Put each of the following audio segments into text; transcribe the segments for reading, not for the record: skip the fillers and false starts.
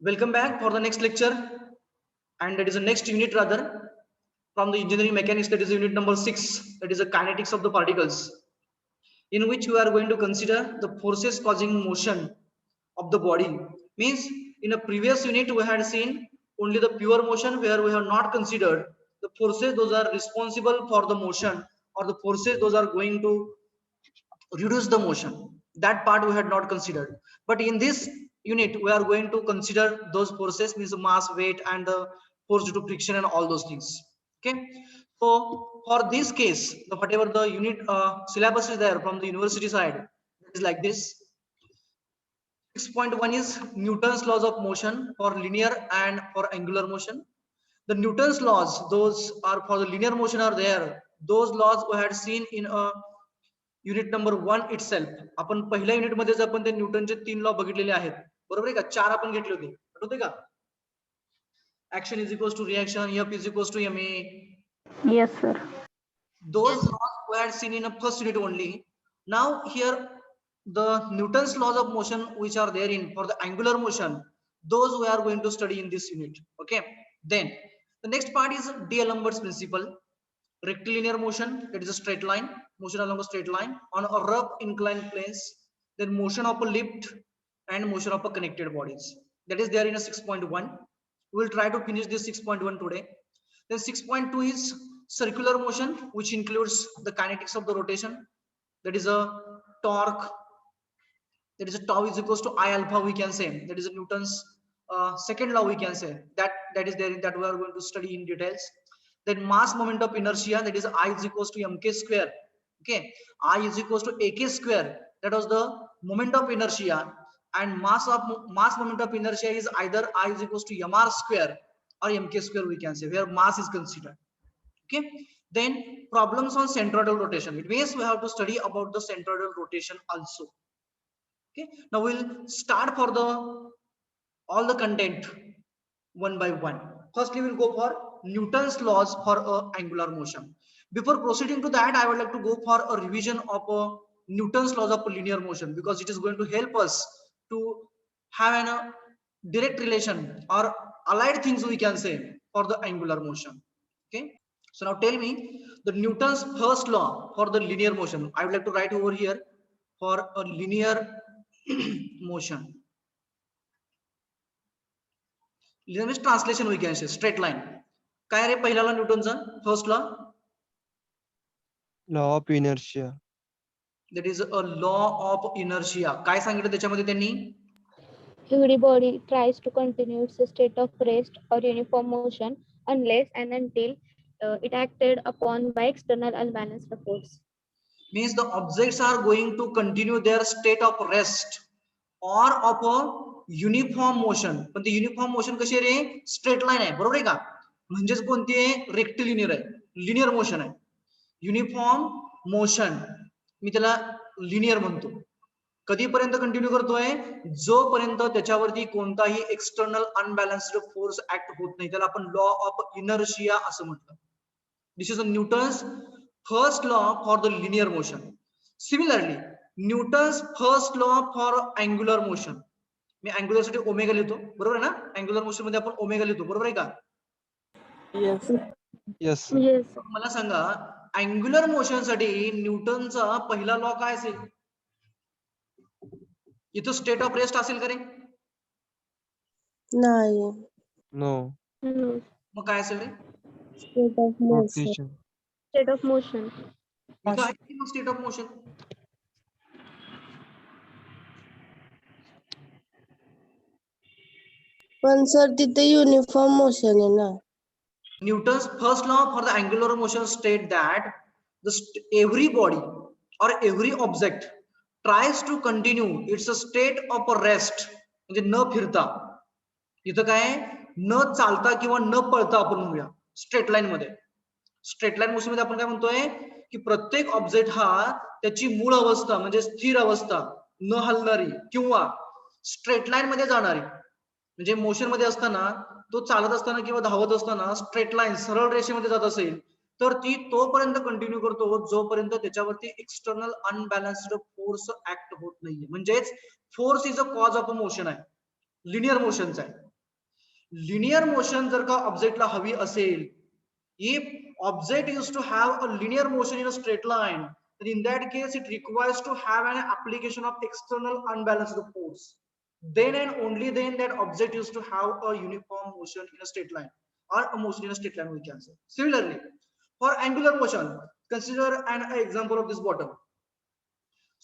Welcome back for the next lecture, and that is the next unit rather from the engineering mechanics. That is unit number 6. That is the kinetics of the particles, in which we are going to consider the forces causing motion of the body. Means in a previous unit we had seen only the pure motion, where we have not considered the forces those are responsible for the motion, or the forces those are going to reduce the motion. That part we had not considered, but in this unit we are going to consider those forces, means mass, weight, and the force due to friction and all those things. Okay, so for this case, whatever the unit syllabus is there from the university side, it is like this. 6.1 is Newton's laws of motion for linear and for angular motion. The Newton's laws, those are for the linear motion are there. Those laws we had seen in a unit number 1 itself. आपण पहिल्या unit मध्येच आपण ते न्यूटनचे 3 law बघितलेले आहेत, बरोबर आहे का? 4 आपण घेतले होते, आठवते का? Action is equals to reaction, F is equals to M A. Yes, sir. Those laws we had seen in a first unit only. Now here the Newton's laws of motion which are there in for the angular motion, those we are going to study in this unit. Okay, then the next part is D'Alembert's principle. Rectilinear motion, it is a straight line, motion along a straight line on a rough inclined planes. Then motion of a lift and motion of a connected bodies, that is there in a 6.1. We will try to finish this 6.1 today. Then 6.2 is circular motion, which includes the kinetics of the rotation. That is a torque, that is a tau is equals to I alpha, we can say. That is a Newton's second law, we can say. That is there, that we are going to study in details. Then mass moment of inertia, that is I is equals to mk square. Okay, I is equals to ak square. That was the moment of inertia, and mass moment of inertia is either I is equals to mr square or mk square, we can say, where mass is considered. Okay, then problems on centroidal rotation. It means we have to study about the centroidal rotation also. Okay, now we'll start for the all the content one by one. Firstly, we'll go for Newton's laws for angular motion. Before proceeding to that, I would like to go for a revision of Newton's laws of linear motion, because it is going to help us to have a direct relation or allied things, we can say, for the angular motion. Okay, so now tell me the Newton's first law for the linear motion. I would like to write over here for a linear motion. Linear translation, we can say straight line. काय रे पहिला law न्यूटनचा first law? Law of inertia. That is a law of inertia. काय सांगितलं त्याच्यामध्ये त्यांनी? Every body tries to continue its state of rest or uniform motion unless and until it acted upon by external unbalanced force. Means the objects are going to continue their state of rest or of a uniform motion. पण ते uniform motion कशी रे? Straight line आहे, बरोबर आहे का? म्हणजेच कोणती आहे? रेक्टिलिनियर आहे, लिनियर मोशन आहे. युनिफॉर्म मोशन मी त्याला लिनियर म्हणतो. कधीपर्यंत कंटिन्यू करतोय? जोपर्यंत त्याच्यावरती कोणताही एक्सटर्नल अनबॅलन्स्ड फोर्स ऍक्ट होत नाही, त्याला आपण लॉ ऑफ इनर्शिया असं म्हटलं. This is a Newton's first law for the linear motion. Similarly Newton's first law for angular motion. मी अँग्युलर साठी ओमेगा लिहितो, बरोबर आहे ना? अँग्युलर मोशन मध्ये आपण ओमेगा लिहितो, बरोबर आहे का? Yes yes. मला सांगा, अँग्युलर मोशन साठी न्यूटनचा पहिला लॉ काय असेल? इथं स्टेट ऑफ रेस्ट असेल का रे? नाही. नो. मग काय असेल रे? State of motion. Rotation. State of motion. इथं आहे की मग स्टेट ऑफ मोशन? पण सर तिथे युनिफॉर्म मोशन आहे ना. Newton's first law for the angular motion state that every body or every object tries to continue its state of rest, म्हणजे न फिरता. इथं काय? न चालता किंवा न पळता आपण म्हणूया स्ट्रेट लाईन मध्ये. स्ट्रेट लाईन मोशन मध्ये आपण काय म्हणतोय की प्रत्येक ऑब्जेक्ट हा त्याची मूळ अवस्था म्हणजे स्थिर अवस्था, न हलणारी किंवा स्ट्रेट लाईन मध्ये जाणारी, म्हणजे मोशन मध्ये असताना तो चालत असताना किंवा धावत असताना स्ट्रेट लाईन सरळ रेषेमध्ये जात असेल तर ती तोपर्यंत कंटिन्यू करतो जोपर्यंत त्याच्यावरती एक्सटर्नल अनबॅलन्स्ड फोर्स ऍक्ट होत नाहीये. म्हणजेच force is a cause of a motion आहे, लिनियर मोशनचा आहे. लिनियर मोशन जर का ऑब्जेक्टला हवी असेल, if object is to have a linear motion in a straight line, then in that case it requires to have an application of external unbalanced force. Then and only then that object is to have a uniform motion in a straight line, or a motion in a straight line we can say. Similarly, for angular motion, consider an example of this bottle.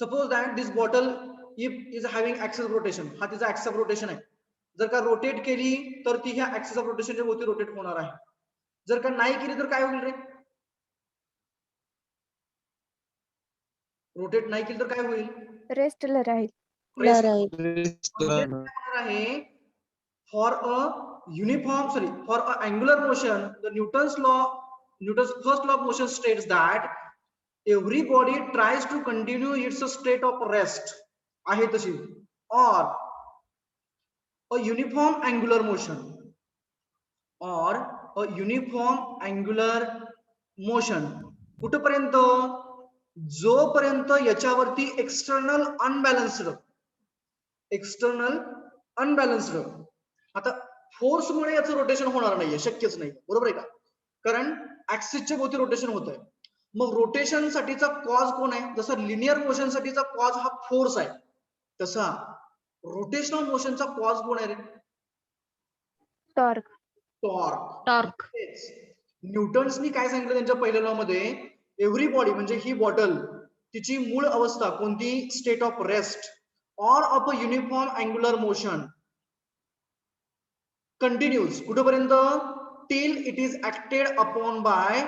Suppose that this bottle if is having axis of rotation, हा तिचा axis of rotation आहे. जर का rotate केली तर ती ह्या axis of rotation च्या भोवती रोटेट होणार आहे. जर का नाही केली तर काय होईल रे? रोटेट नाही केली तर काय होईल? रेस्टला राहील. Rest right. म्हणजे काय होणार आहे? For a uniform, sorry, for a angular motion, the Newton's first law of motion states that every body tries to continue its state of rest आहे तशी, or a uniform angular motion, or a uniform angular motion कुठपर्यंत? जोपर्यंत याच्यावरती external unbalanced आता फोर्समुळे याचं rotation होणार नाहीये, शक्यच नाही, बरोबर आहे का? कारण ऍक्सिसच्या भोवती रोटेशन होत आहे. मग रोटेशन साठीचा कॉज कोण आहे? जसं लिनियर मोशन साठीचा कॉज हा फोर्स आहे, तसा रोटेशनल मोशनचा कॉज कोण आहे रे? टॉर्क. टॉर्क. न्यूटन्सनी काय सांगितलं त्यांच्या पहिल्या लॉ मध्ये? एव्हरी बॉडी म्हणजे ही बॉटल, तिची मूळ अवस्था कोणती? State of rest or of a uniform angular motion continues कुठपर्यंत? Till it is acted upon by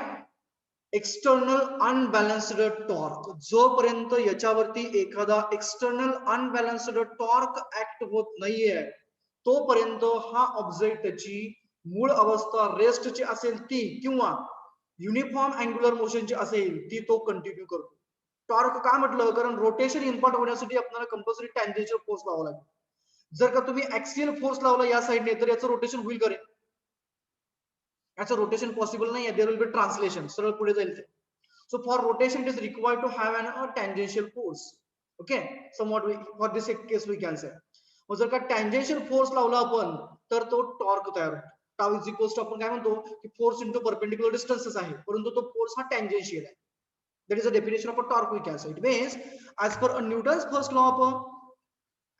external unbalanced torque. जोपर्यंत याच्यावरती एखादा एक्सटर्नल अनबॅलन्स्ड टॉर्क ऍक्ट होत नाहीये तोपर्यंत हा ऑब्जेक्ट त्याची मूळ अवस्था रेस्टची असेल ती किंवा युनिफॉर्म अँग्युलर मोशनची असेल ती तो कंटिन्यू करतो. टॉर्क का म्हटलं? कारण रोटेशन इम्पार्ट होण्यासाठी आपल्याला कंपल्सरी टँजेन्शियल फोर्स लावावा लागेल. जर का तुम्ही ऍक्सियल फोर्स लावला या साइडने तर याचं रोटेशन होईल का रे? याचं रोटेशन पॉसिबल नाही आहे. देयर विल बी ट्रान्सलेशन, सरळ पुढे जाईल ते. So for rotation it is required to have a tangential force. Okay, somewhat for this case we can say. मग जर का टँजेन्शियल फोर्स लावला आपण तर तो टॉर्क तयार होतो. टाउ इज इक्वल्स टू आपण काय म्हणतो की फोर्स इंटू परपेंडिक्युलर डिस्टन्सेस आहे, परंतु तो फोर्स हा टँजेन्शियल आहे. That is the definition of a torque we can say. It means as per Newton's first law of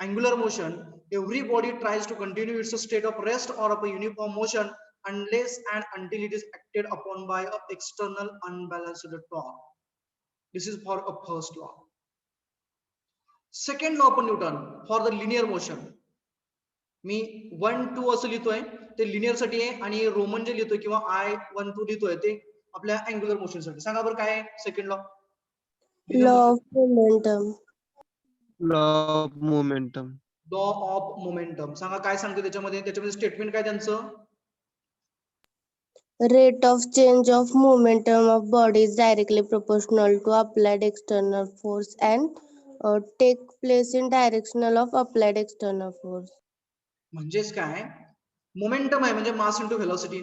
angular motion, every body tries to continue its state of rest or of a uniform motion unless and until it is acted upon by an external unbalanced torque. This is for a first law. Second law of Newton for the linear motion. मी 1 2 असं लिहितोय ते linear साठी आहे, आणि Roman जे लिहितोय किंवा I 1 2 लिहितोय ते आपल्या अँग्युलर मोशन साठी. सांगा बरं काय आहे second law? Law of momentum. Law of momentum. Law of momentum. सांगा काय सांगते त्याच्यामध्ये स्टेटमेंट काय त्यांचं? Rate of change of momentum of body is directly proportional to applied external force and take place in directional of applied external force. म्हणजेच काय? Momentum आहे म्हणजे मास इंटू व्हेलॉसिटी.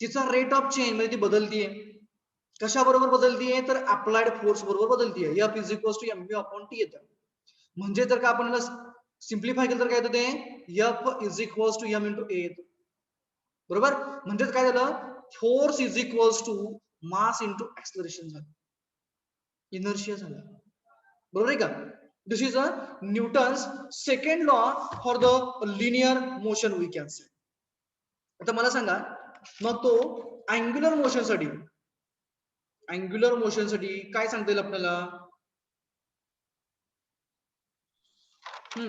तिचा रेट ऑफ चेंज म्हणजे ती बदलतीये. कशा बरोबर बदलतीये? तर अप्लाइड फोर्स बरोबर बदलतीये. F is equals to mv upon T येतं. म्हणजे जर का आपण सिम्प्लिफाय केलं तर काय येतं ते? F is equals to m into a येतं. बरोबर? म्हणजेच काय झालं? Force is equals to mass into acceleration झालं, इनर्शिया झालं. बरोबर आहे का? This is a Newton's second law for the linear motion we can say. आता मला सांगा मग तो अँग्युलर मोशन साठी काय सांगता येईल आपल्याला?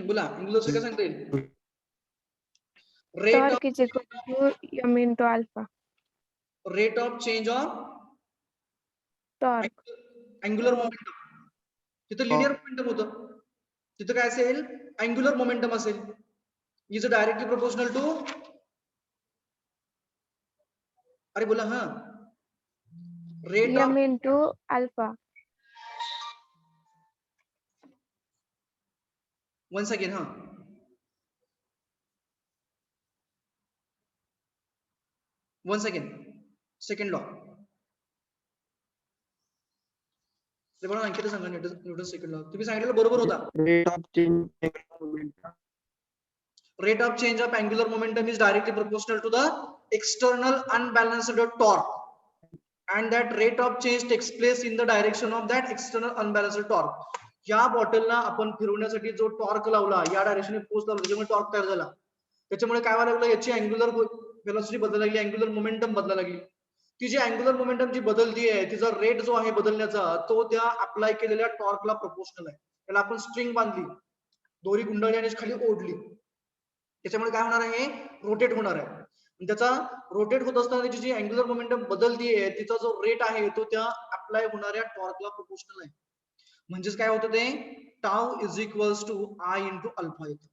बोला, अँग्युलर काय सांगता येईल? Torque is equal to m into alpha. Rate of change of Torque. Angular momentum. तिथं लिनियर मोमेंटम होतं, तिथं काय असेल? अँग्युलर मोमेंटम असेल. इज डायरेक्टली प्रोपोर्शनल टू, अरे बोला हा, rate of m into alpha. once again once again second law. ते बघा अंकित सांगा न्यूटन सेकंड लॉ. तुम्ही सांगितलेलं बरोबर होता. Rate of change momentum. rate of change of angular momentum is directly proportional to the external unbalanced torque, and that rate of change takes place in the direction of that external unbalanced torque. या बॉटलला आपण फिरवण्यासाठी जो torque लावला, या डायरेक्शनने force लावला, त्याच्यामुळे torque तयार झाला. त्याच्यामुळे काय व्हायला लागलं, याची अँग्युलर वेलोसिटी बदलायला लागली, अँग्युलर मोमेंटम बदलायला लागली. ती जी अँग्युलर मोमेंटम जी बदलती आहे, तिचा रेट जो आहे बदलण्याचा, तो त्या अप्लाय केलेल्या टॉर्कला प्रोपोर्शनल आहे. त्याला आपण स्ट्रिंग बांधली, दोरी गुंडाळली आणि खाली ओढली, त्याच्यामुळे काय होणार आहे, रोटेट होणार आहे. त्याचा रोटेट होत असताना त्याची जी अँग्युलर मोमेंटम बदलतीये, तिचा जो रेट आहे तो त्या अप्लाय होणाऱ्या टॉर्कला प्रोपोर्शनल आहे. म्हणजेच काय होतं ते, tau is equals to I into alpha येतं.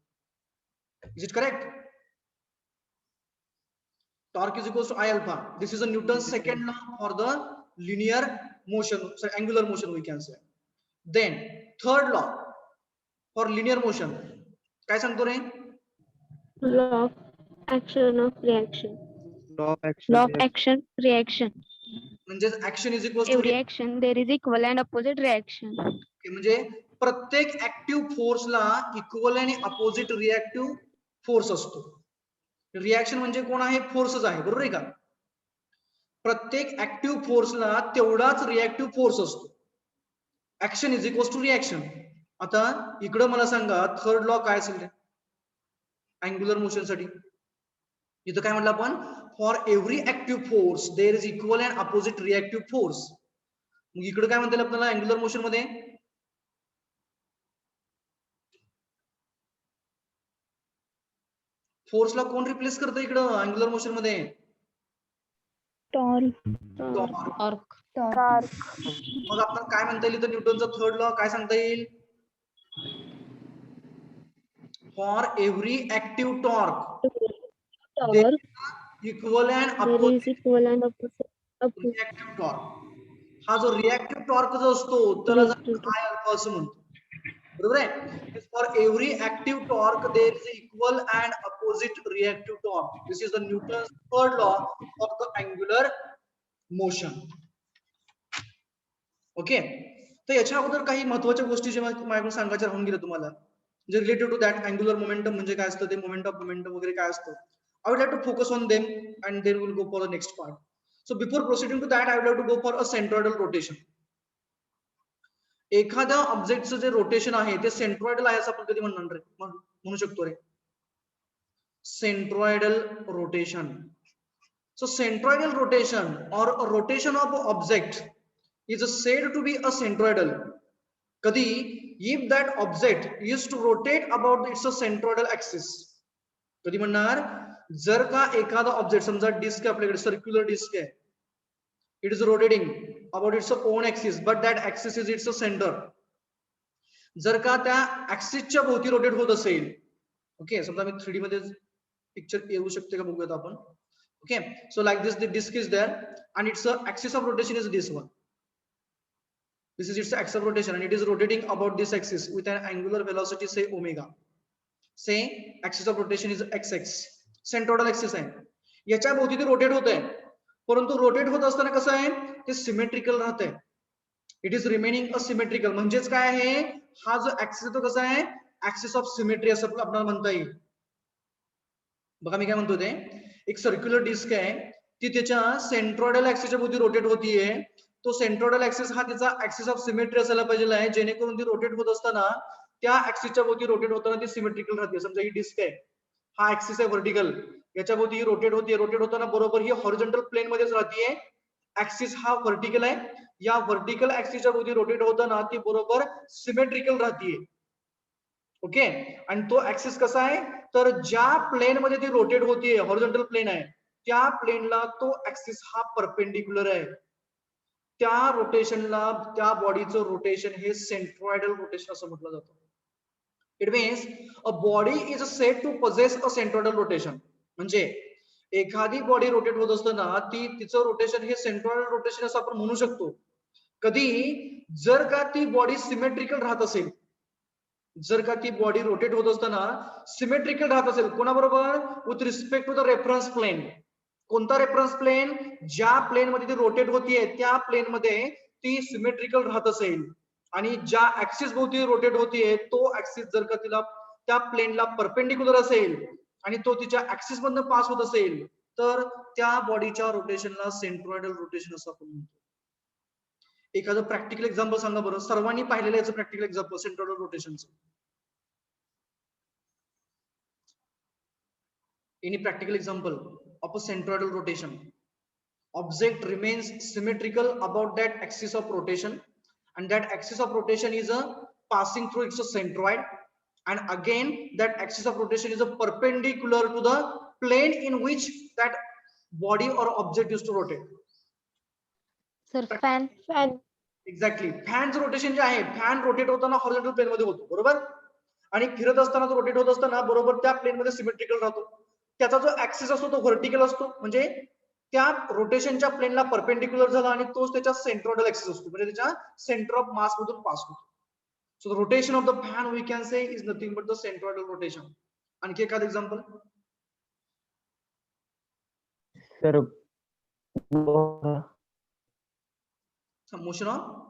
Is it correct? Torque is equals to I alpha. This is a Newton's second law for the linear motion, so angular motion we can say. Then third law for linear motion. काय सांगतो रे? Law of action of reaction. Law of action. Law of action reaction. म्हणजे action is equals to Every action there is equal and opposite reaction. म्हणजे प्रत्येक active फोर्सला equal आणि opposite reactive force असतो. Reaction म्हणजे कोण आहे, फोर्सच आहे, बरोबर आहे का? प्रत्येक ऍक्टिव्ह फोर्सला तेवढाच रिएक्टिव्ह फोर्स असतो. Action is equals to reaction. आता इकडे मला सांगा थर्ड लॉ काय असेल अँग्युलर मोशन साठी. इथं काय म्हटलं आपण, for every active force there is equal and opposite reactive force. मग इकडे काय म्हणता येईल आपल्याला अँग्युलर मोशन मध्ये, फोर्सला कोण रिप्लेस करतं इकडं अँग्युलर मोशन मध्ये? Torque. मग आपण काय म्हणता येईल, तर न्यूटनचा थर्ड लॉ काय सांगता येईल, for every active torque equal and There opposite is equal and opposite. Reactive torque. हा जो रिएक्टिव्ह टॉर्क जो असतो त्याला आय अल्फा असं म्हणतो, बरोबर आहे? For every active torque there is equal and opposite reactive torque. This is the Newton's third law of the angular motion. Okay, तर याच्या अगोदर काही महत्त्वाच्या गोष्टी जे माझ्याकडून सांगायच्या राहून गेल्या तुम्हाला, जे related to that angular momentum म्हणजे काय असतं, ते मोमेंट ऑफ मोमेंटम वगैरे काय असतं. I would like to focus on them and then we'll go for the next part. So before proceeding to that, I would like to go for a centroidal rotation. एखाद्या ऑब्जेक्टचं जे rotation आहे ते centroidal आहे असं आपण कधी म्हणू शकतो रे? Centroidal rotation. So centroidal rotation or a rotation of an object is said to be a centroidal. कधी, if that object is to rotate about its centroidal axis. कधी म्हणणार, जर का एखादा ऑब्जेक्ट, समजा डिस्क आपल्याकडे सर्क्युलर डिस्क आहे, it is rotating about its own axis but that axis is its centre. जर का त्या ऍक्सिसच्या भोवती रोटेट होत असेल, ओके, समजा मी 3D मध्ये पिक्चर येऊ शकते का बघूयात आपण. Okay, so like this the disc is there and its axis of rotation is this one. This is its axis of rotation and it is rotating about this axis with an angular velocity say omega. Say axis of rotation is xx. Centroidal axis आहे, याच्या भोवती ते rotate होत आहे, परंतु rotate होत असताना कसं आहे, ते सिमेट्रिकल राहत आहे. It is remaining a symmetrical. म्हणजेच काय आहे, हा जो ऍक्सिस आहे तो कसा आहे, ऍक्सिस ऑफ सिमेट्री असं आपल्याला म्हणता येईल. बघा मी काय म्हणतो, ते एक सर्क्युलर डिस्क आहे, ती त्याच्या सेंट्रोइडल ऍक्सिसच्या भोवती रोटेट होतीये. तो सेंट्रोइडल ऍक्सिस हा तिचा ऍक्सिस ऑफ सिमेट्री असायला पाहिजे आहे, जेणेकरून ती रोटेट होत असताना त्या ऍक्सिसच्या भोवती रोटेट होताना ती सिमेट्रिकल राहते. समजा ही डिस्क आहे, हा ऍक्सिस आहे व्हर्टिकल, याच्या भोवती रोटेट होते, रोटेट होताना बरोबर ही हॉरिझॉन्टल प्लेन मध्येच राहतीये. ऍक्सिस हा व्हर्टिकल आहे, या व्हर्टिकल ऍक्सिसच्या भोवती रोटेट होताना ती बरोबर सिमेट्रिकल राहतीये. ओके, आणि तो ऍक्सिस कसा आहे, तर ज्या प्लेन मध्ये ती रोटेट होतीये, हॉरिझॉन्टल प्लेन आहे, त्या प्लेनला तो ऍक्सिस हा परपेंडिक्युलर आहे. त्या रोटेशनला, त्या बॉडीचं रोटेशन हे सेंट्रॉइडल रोटेशन असं म्हटलं जातं. It means a body is said to possess a centroidal rotation. म्हणजे एखादी बॉडी रोटेट होत असताना तिचं रोटेशन हे सेंट्रॉइडल रोटेशन असं आपण म्हणू शकतो. कधी, जर का ती बॉडी सिमेट्रिकल राहत असेल, जर का ती बॉडी रोटेट होत असताना सिमेट्रिकल राहत असेल, कोणाबरोबर, with respect to the reference plane. कोणता रेफरन्स प्लेन, ज्या प्लेन मध्ये ती रोटेट होतीये त्या प्लेन मध्ये ती सिमेट्रिकल राहत असेल, आणि ज्या ऍक्सिस भोवती रोटेट होतीये तो ऍक्सिस जर का तिला त्या प्लेनला परपेंडिक्युलर असेल आणि तो तिच्या ऍक्सिस मधनं पास होत असेल तर त्या बॉडीच्या रोटेशनला सेंट्रॉइडल रोटेशन असं आपण म्हणतो. एखादं प्रॅक्टिकल एक्झाम्पल सांगा बरं, सर्वांनी पाहिलेलं याचं प्रॅक्टिकल एक्झाम्पल सेंट्रॉइडल रोटेशनचं. Any practical example of a centroidal rotation? Object remains symmetrical about that axis of rotation, and that axis of rotation is a passing through its centroid, and again that axis of rotation is a perpendicular to the plane in which that body or object used to rotate. Sir, fan. Exactly. फॅनचं rotation जे आहे, fan rotate होताना horizontal plane मध्ये होतो बरोबर, आणि फिरत असताना तो रोटेट होत असताना बरोबर त्या प्लेन मध्ये सिमेट्रिकल राहतो. त्याचा जो ऍक्सिस असतो तो व्हर्टिकल असतो, म्हणजे त्या रोटेशनच्या प्लेनला परपेंडिक्युलर झाला आणि तोच त्याच्या सेंट्रॉइडल ऍक्सिस असतो, म्हणजे त्याच्या सेंटर ऑफ मास मधून पास होतो. So the rotation of the fan we can say is nothing but the centroidal rotation. आणखी एखादं example sir motion of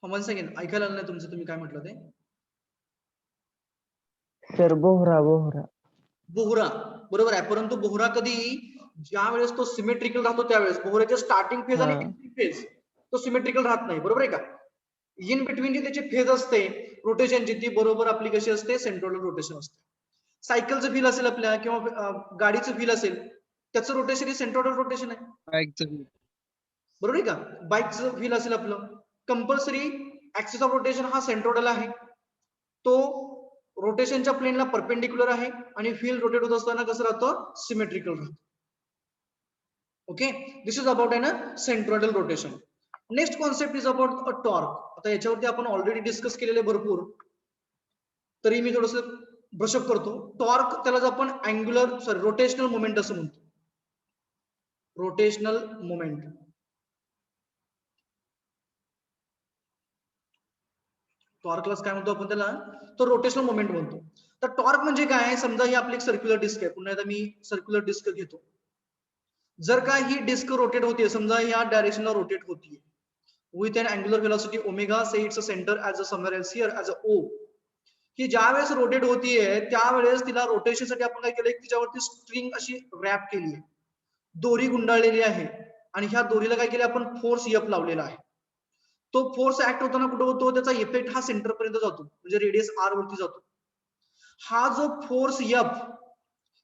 one second, ऐकायला आलं नाही तुमचं, तुम्ही काय म्हटलं ते? सर बोहरा बोहरा बोहरा बरोबर आहे, परंतु बोहरा कधी ज्या वेळेस तो सिमेट्रिकल राहतो त्यावेळेस, बोहऱ्याच्या स्टार्टिंग फेज आणि एंडिंग फेज तो सिमेट्रिकल राहत नाही बरोबर आहे का. इन बिटवीन जी त्याची फेज असते रोटेशनची ती बरोबर आपली कशी असते, सेंट्रॉइडल रोटेशन असते. सायकलचं व्हील असेल आपल्या किंवा गाडीचं व्हील असेल त्याचं रोटेशन हे सेंट्रॉइडल रोटेशन आहे बरोबर आहे का. बाईकचं व्हील असेल आपलं, कंपल्सरी ऍक्सिस ऑफ रोटेशन हा सेंट्रॉइडल आहे, तो रोटेशनच्या प्लेनला परपेंडिक्युलर आहे आणि व्हील रोटेट होत असताना कसं राहतं, सिमेट्रिकल राहतं. Okay, this is about an centroidal rotation. Next concept is about a torque. आता याच्यावरती आपण ऑलरेडी डिस्कस केलेले भरपूर, तरी मी थोडस ब्रशअप करतो. टॉर्क त्याला आपण अँग्युलर रोटेशनल मोमेंट असं म्हणतो. रोटेशनल मोमेंट, टॉर्कला काय म्हणतो आपण त्याला, तो रोटेशनल मोमेंट म्हणतो. तर टॉर्क म्हणजे काय, समजा ही आपली एक सर्क्युलर डिस्क आहे, पुन्हा एकदा मी सर्क्युलर डिस्क घेतो. जर का ही डिस्क रोटेट होते, समजा या डायरेक्शनला रोटेट होतीये with an angular velocity omega, say it's a centre as a somewhere else here as a O. ही ज्या वेळेस रोटेट होतीये त्यावेळेस तिला रोटेशनसाठी आपण काय केलंय, तिच्यावरती स्ट्रिंग अशी रॅप केली आहे, दोरी गुंडाळलेली आहे, आणि ह्या दोरीला काय केलं आपण, फोर्स एफ लावलेला आहे. तो फोर्स ऍक्ट होताना कुठे होतो, त्याचा इफेक्ट हा सेंटर पर्यंत जातो, म्हणजे रेडियस आर वरती जातो. हा जो फोर्स एफ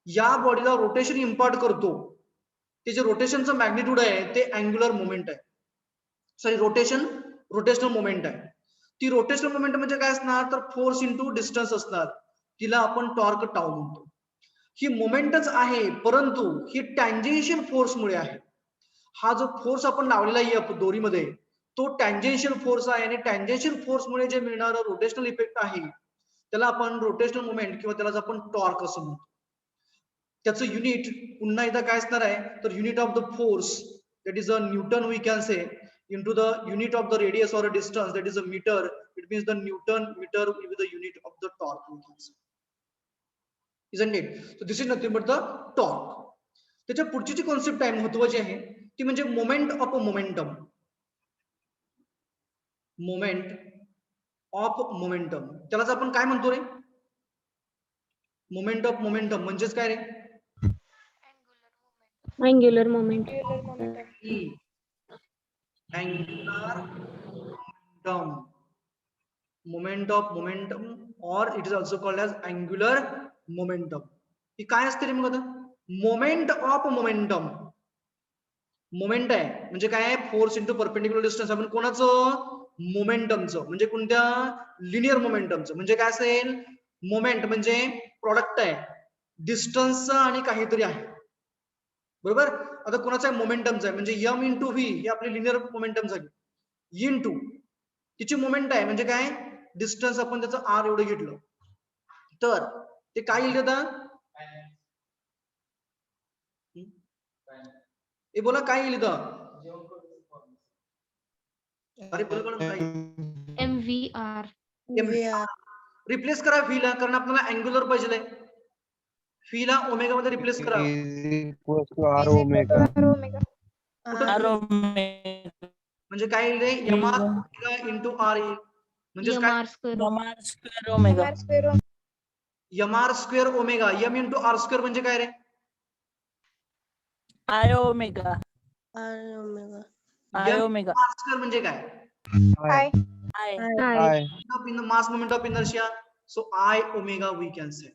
या बॉडीला रोटेशन इम्पार्ट करतो, त्याचे रोटेशनचं मॅग्निट्यूड आहे ते अँग्युलर मोमेंट आहे, सॉरी रोटेशनल मोमेंट आहे. ती रोटेशनल मोमेंट म्हणजे काय असणार, तर फोर्स इंटू डिस्टन्स असणार, तिला आपण टॉर्क टाऊ म्हणतो. ही मोमेंटच आहे, परंतु ही टँजेन्शियल फोर्समुळे आहे. हा जो फोर्स आपण लावलेला आहे दोरीमध्ये तो टँजेन्शियल फोर्स आहे, आणि टँजेन्शियल फोर्समुळे जे मिळणारं रोटेशनल इफेक्ट आहे त्याला आपण रोटेशनल मोमेंट किंवा त्याला आपण टॉर्क असं म्हणतो. त्याचं युनिट पुन्हा एकदा काय असणार आहे, तर unit of the force that is a newton we can say into the unit of the radius or a distance, that is a meter. It means the Newton meter will be the unit of the torque, we can say, isn't it? So this is nothing but the torque. त्याच्या पुढची जी concept आहे महत्त्वाची आहे ती म्हणजे moment of momentum. Moment of momentum, त्यालाच आपण काय म्हणतो रे, मोमेंट ऑफ मोमेंटम म्हणजेच काय रे, Angular moment. angular momentum, moment of momentum, or it is also called as angular momentum. ही काय असते रे मग आता, मोमेंट ऑफ मोमेंटम. मोमेंट आहे म्हणजे काय, फोर्स इंटू परपेंडिक्युलर डिस्टन्स. आपण कोणाचं, मोमेंटमचं, म्हणजे कोणत्या, लिनियर मोमेंटमचं. म्हणजे काय असेल, मोमेंट म्हणजे प्रोडक्ट आहे डिस्टन्सचा आणि काहीतरी आहे बरोबर. आता कोणाचा मोमेंटमचा आहे म्हणजे एम इंटू व्ही, ही आपली लिनियर मोमेंटम झाली, इंटू तिची मोमेंट आहे म्हणजे काय, डिस्टन्स आपण त्याचं आर एवढं घेतलं तर ते काय येईल आता, हे बोला काय येईल इथं, अरे MVR. रिप्लेस करा व्हीला, कारण आपल्याला अँग्युलर पाहिजे, व्हीला ओमेगा मध्ये रिप्लेस करा. is equals to r omega. म्हणजे काय रे mr ओमेगा इंटू r येईल म्हणजे काय square omega mr square omega m into r square म्हणजे काय रे I omega R omega. I omega r square म्हणजे काय I I. in the mass moment of inertia, so I omega we can say.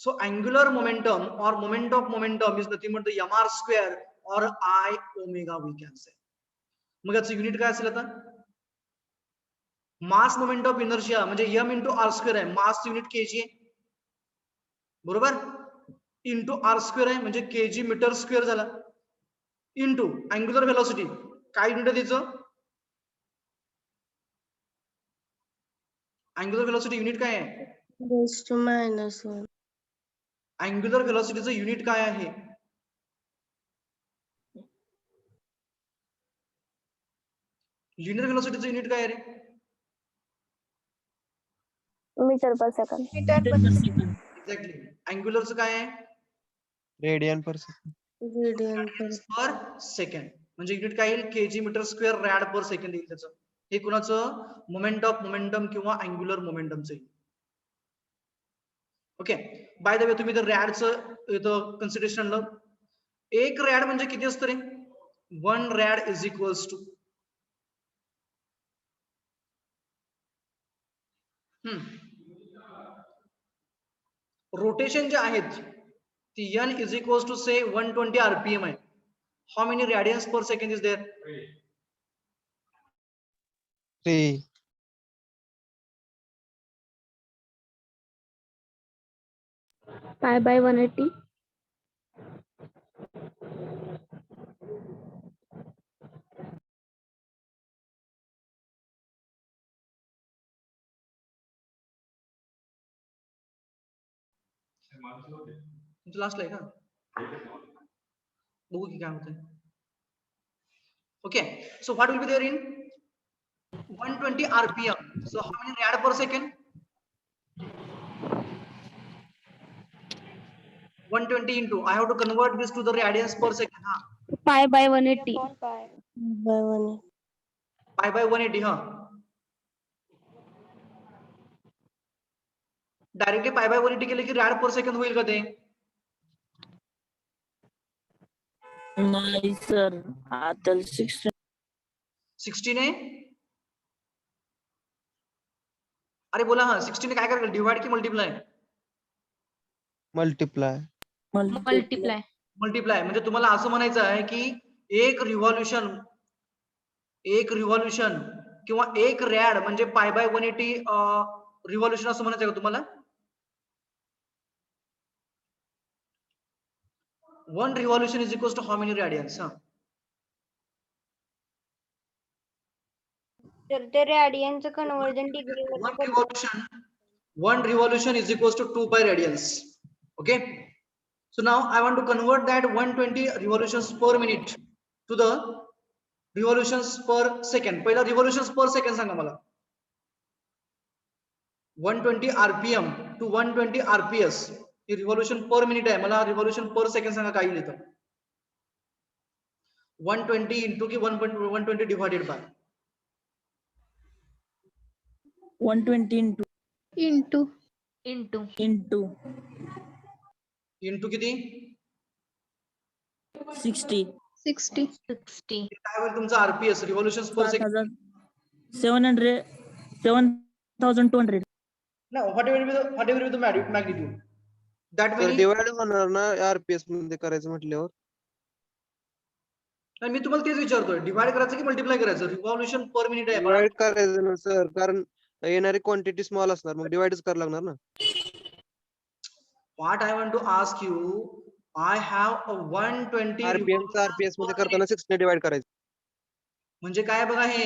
So angular momentum or moment of momentum is nothing but the mr square or I omega we can say. मग याचं unit काय असेल आता मास moment of inertia म्हणजे m into R square आहे mass unit KG आहे बरोबर into R square आहे म्हणजे केजी मीटर स्क्वेअर झाला इंटू अँग्युलर व्हेलॉसिटी काय युनिट आहे त्याचं अँग्युलर व्हेलॉसिटी युनिट काय आहे Raised to -1. अँग्युलर व्हेलॉसिटीचं युनिट काय आहे लिनियर व्हेलॉसिटीचं युनिट काय आहे रे मीटर पर सेकंड. एक्झॅक्टली अँग्युलरचं काय आहे Radian per second. Radian per पर सेकंड म्हणजे युनिट काय येईल केजी मीटर स्क्वेअर रॅड पर सेकंड येईल त्याचं हे कुणाचं मोमेंट ऑफ मोमेंटम किंवा अँग्युलर मोमेंटमचं येईल ओके बाय द वे तुम्ही तर रॅडचं इथं कन्सिडरेशन आणलं एक रॅड म्हणजे किती असतं रे 1 rad is equals to rotation जे आहेत ती n is equals to say 120 rpm आहे how many radians per second is there 3. Pi by 180. तुमचं लास्टला आहे का बघू की काय होतंय okay so what will be there in 120 rpm so how many rad per second 120 into I have to convert this to the radians per second ha Pi by 180. by 1. pi by 180 ha directly pi by 180 केले की rad per second होईल का ते नाही sir आता 16 ने अरे बोला हा 16 ने काय करायचं डिवाइड की मल्टिप्लाय Multiply. Multiply. मल्टिप्लाय म्हणजे तुम्हाला असं म्हणायचं आहे की एक रिव्हॉल्युशन किंवा एक रॅड म्हणजे पाय बाय 180 रिव्हॉल्युशन असं म्हणायचं का तुम्हाला 1 revolution is equals to how many radians तर ते रेडियनचं conversion degree one revolution is equals to 2 pi radians okay so now I want to convert that 120 revolutions per minute to the revolutions per second पहिला revolutions per second सांगा मला 120 rpm to 120 rps he revolution per minute आहे मला revolution per second सांगा काय येईल इथं 120 into की 120 divided by 120 Into. into किती 60 काय होईल तुमचा rps revolutions per second 7200 no whatever be the magnitude that तर many डिवाइड होणार ना RPS मध्ये करायचं म्हटल्यावर आणि मी तुम्हाला तेच विचारतोय डिवाइड करायचं की मल्टिप्लाय करायचं रिव्हॉल्युशन पर मिनिट आहे डिवाइड करायचं ना सर कारण येणारी क्वांटिटी स्मॉल असणार मग डिवाइडच करावं लागणार ना what I want to ask you I have a 120 RPM चा RPS मध्ये करताना 6 ने डिवाइड करायचं म्हणजे काय बघा हे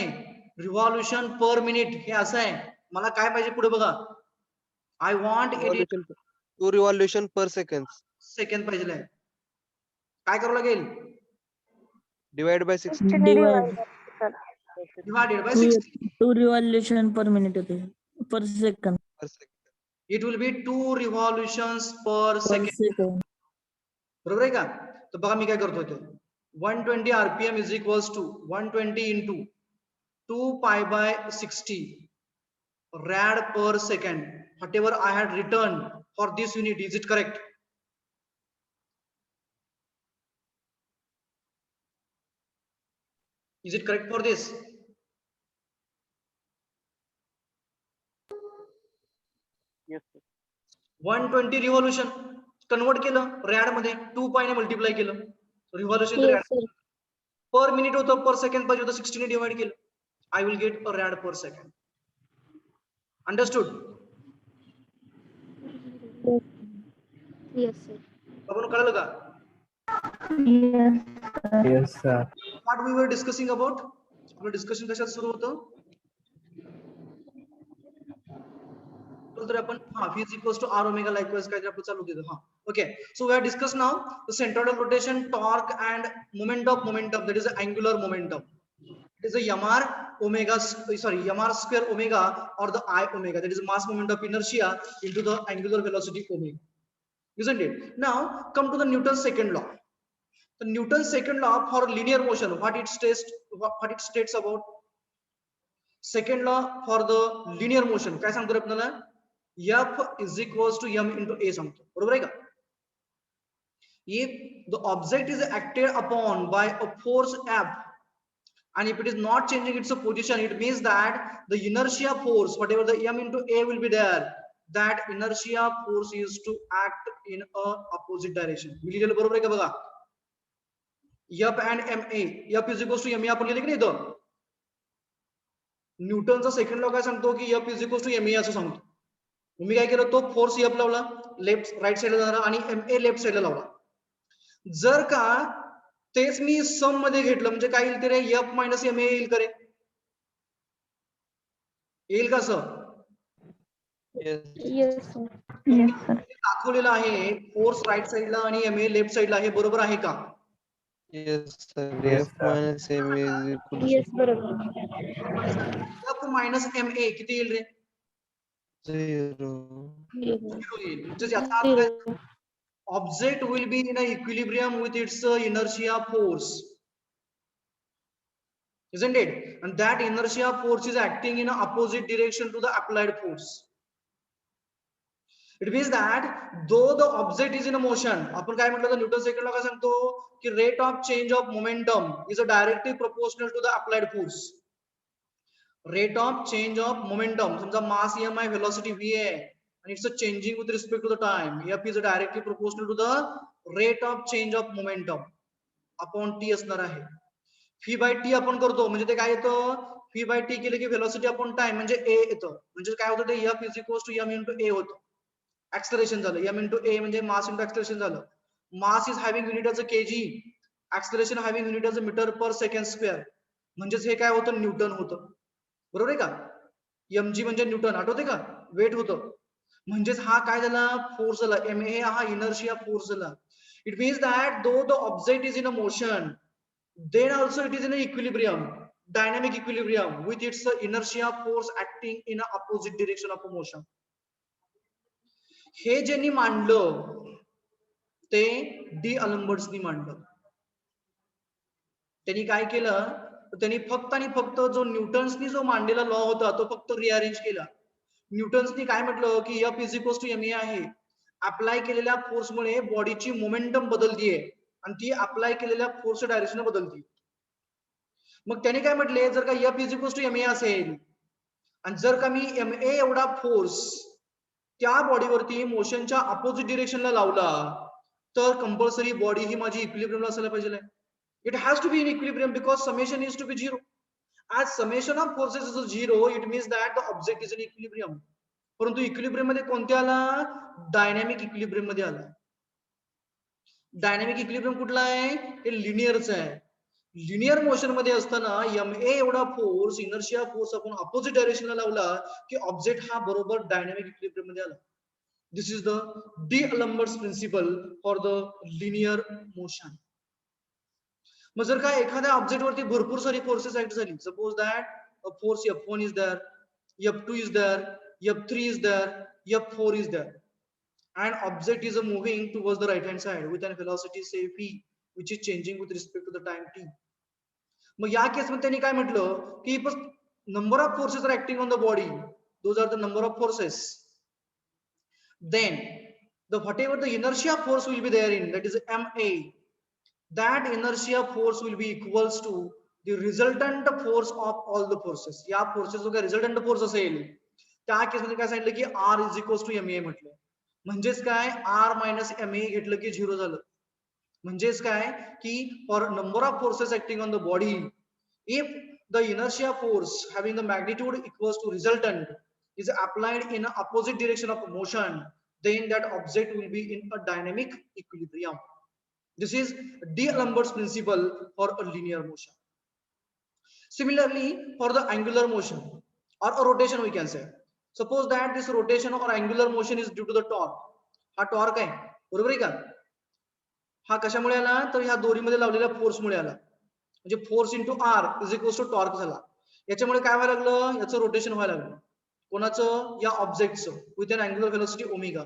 रिव्हॉल्युशन पर मिनिट हे असं आहे मला काय पाहिजे पुढे बघा I want it 2 revolution per second second पाहिजे काय करावं लागेल divide by 6 divided by 60 2 revolution per minute होते per second it will be 2 revolutions per second बरोबर आहे का तर बघा मी काय करतोय ते 120 rpm is equals to 120 into 2 pi by 60 rad per second. Whatever I had written for this unit, is it correct? Is it correct for this? Yes, sir. 120 revolution convert केलं RAD मध्ये 2 पाय ने मल्टिप्लाय केलं revolution Yes, sir. Per minute होतं पर second पाहिजे होतं 60 ने divide केलं I will get a rad per second. Understood? Yes, sir. आपण कळलं का? Yes, sir. What we were discussing about? आपलं डिस्कशन कशात सुरू होतं? तर आपण v is equals to r omega likewise काय आपण चालू केलं okay, so we have discussed now the centroidal rotation, torque and moment of momentum, that is the angular momentum. It is a mr omega, sorry, mr square omega or the I omega, that is mass moment of inertia into the angular velocity omega, isn't it? Now come to the Newton's second law. The Newton's second law for linear motion, what it states about second law for the linear motion काय सांगतो आपल्याला? F is equals to m into a सांगतो, बरोबर आहे का? If the object is acted upon by a force F and if it is not changing its position, it means that the inertia force, whatever the m into a will be there, that inertia force is to act in a opposite direction. मी लिहिलेलं बरोबर आहे का बघा? F and ma, F is equals to ma आपण लिहिले की नाही इथं? न्यूटनचा सेकंड लॉ काय सांगतो की F is equals to ma असं सांगतो. मी काय केलं, तो फोर्स F लावला लेफ्ट राईट साइडला जाणार आणि ma लेफ्ट साइडला लावला. जर का तेच मी सम मध्ये घेतलं म्हणजे काय येईल ते रे, F मायनस ma येईल का रे? येईल का सर? Yes. Yes, sir. दाखवलेलं आहे फोर्स राईट साइडला आणि ma लेफ्ट साइडला आहे, बरोबर आहे का? Yes, sir. Yes, F sir. minus m is equal to Yes, बरोबर. F मायनस ma किती येईल रे? 0. Zero येईल. म्हणजे याचा अर्थ काय? Zero. Object will be in a equilibrium with its inertia force, isn't it? And that inertia force is acting in a opposite direction to the applied force. It means that though the object is in a motion, आपण काय म्हटलं तर Newton second law काय सांगतो की rate of change of momentum is a directly proportional to the applied force. Rate of change of momentum, समजा mass m आहे, velocity v आहे, and it's a changing with respect to the time. F is directly proportional to the rate of change of momentum upon t असणार आहे. v by t आपण करतो म्हणजे ते काय येतं, v by t केले की velocity upon time म्हणजे a येतं, म्हणजे काय होतं ते F is equals to m into a होतं. Acceleration झालं, m into a म्हणजे mass into acceleration झालं. Mass is having unit as a kg, acceleration having unit as a meter per second square, म्हणजेच हे काय होतं, न्यूटन होतं, बरोबर आहे का? mg म्हणजे न्यूटन, आठवते का? वेट होतं, म्हणजेच हा काय झाला, फोर्स झाला. ma हा इनर्शिया फोर्स झाला. It means that though the object is in a motion, then also it is in an equilibrium, dynamic equilibrium with its inertia force acting in a opposite direction of a motion. हे ज्यांनी मांडलं ते D अल्बर्ट्सनी मांडलं. त्यांनी काय केलं, त्यांनी फक्त आणि फक्त जो न्यूटन्सनी जो मांडलेला लॉ होता तो फक्त रिअरेंज केला. न्यूटन्सनी काय म्हटलं की F is equals to ma आहे, अप्लाय केलेल्या फोर्समुळे बॉडीची मोमेंटम बदलतीये आणि ती अप्लाय केलेल्या फोर्सच्या डायरेक्शन बदलती. मग त्याने काय म्हटले, जर का F is equals to ma असेल आणि जर का मी ma एवढा फोर्स त्या बॉडीवरती मोशनच्या अपोजिट डिरेक्शनला लावला तर कंपल्सरी बॉडी ही माझी इक्विलिब्रियमला असायला पाहिजे. It has to be in equilibrium because summation is to be 0. As summation of forces is 0, it means that the object is in equilibrium. परंतु इक्विलिब्रियम मध्ये कोणते आला, डायनॅमिक इक्विलिब्रियम मध्ये आला. डायनॅमिक इक्विलिब्रियम कुठला आहे, ते लिनियरच आहे. लिनियर मोशन मध्ये असताना ma एवढा फोर्स, इनर्शिया फोर्स आपण अपोजिट डायरेक्शनला लावला की ऑब्जेक्ट हा बरोबर डायनॅमिक इक्विलिब्रियम मध्ये आला. This is the D'Alembert's principle for the linear motion. मग जर का एखाद्या ऑब्जेक्ट वरती भरपूर सारी फोर्सेस ऍक्ट झाली, suppose that force F1 is there, F2 is there, F3 is there, F4 is there, and object is moving towards the right hand side with an velocity say v which is changing with respect to the time t. मग या केस मध्ये त्यांनी काय म्हटलं की number of forces are acting on the body. Those are the number of forces. Then the whatever the inertia force will be there in, that is MA, that inertia force will be equals to the resultant force of all the forces. या forces जो काय resultant force असेल त्या केस मध्ये काय सांगितलं की R is equals to MA म्हटलं. म्हणजेच काय R minus MA घेतलं की 0 झालं. म्हणजेच काय की for number of forces acting on the body, if the inertia force having the magnitude equals to resultant is applied in opposite direction of motion, then that object will be in a dynamic equilibrium. This is D'Alembert's principle for a linear motion. Similarly, for the angular motion or a rotation, we can say, suppose that this rotation or angular motion is due to the torque. हा torque आहे, बरोबर आहे का? हा कशामुळे आला तर ह्या दोरीमध्ये लावलेल्या फोर्स मुळे आला. म्हणजे force into R is equal to torque झाला. याच्यामुळे काय व्हायला लागलं, याचं रोटेशन व्हायला लागलं. कोणाचं? या ऑब्जेक्टचं with an angular velocity omega.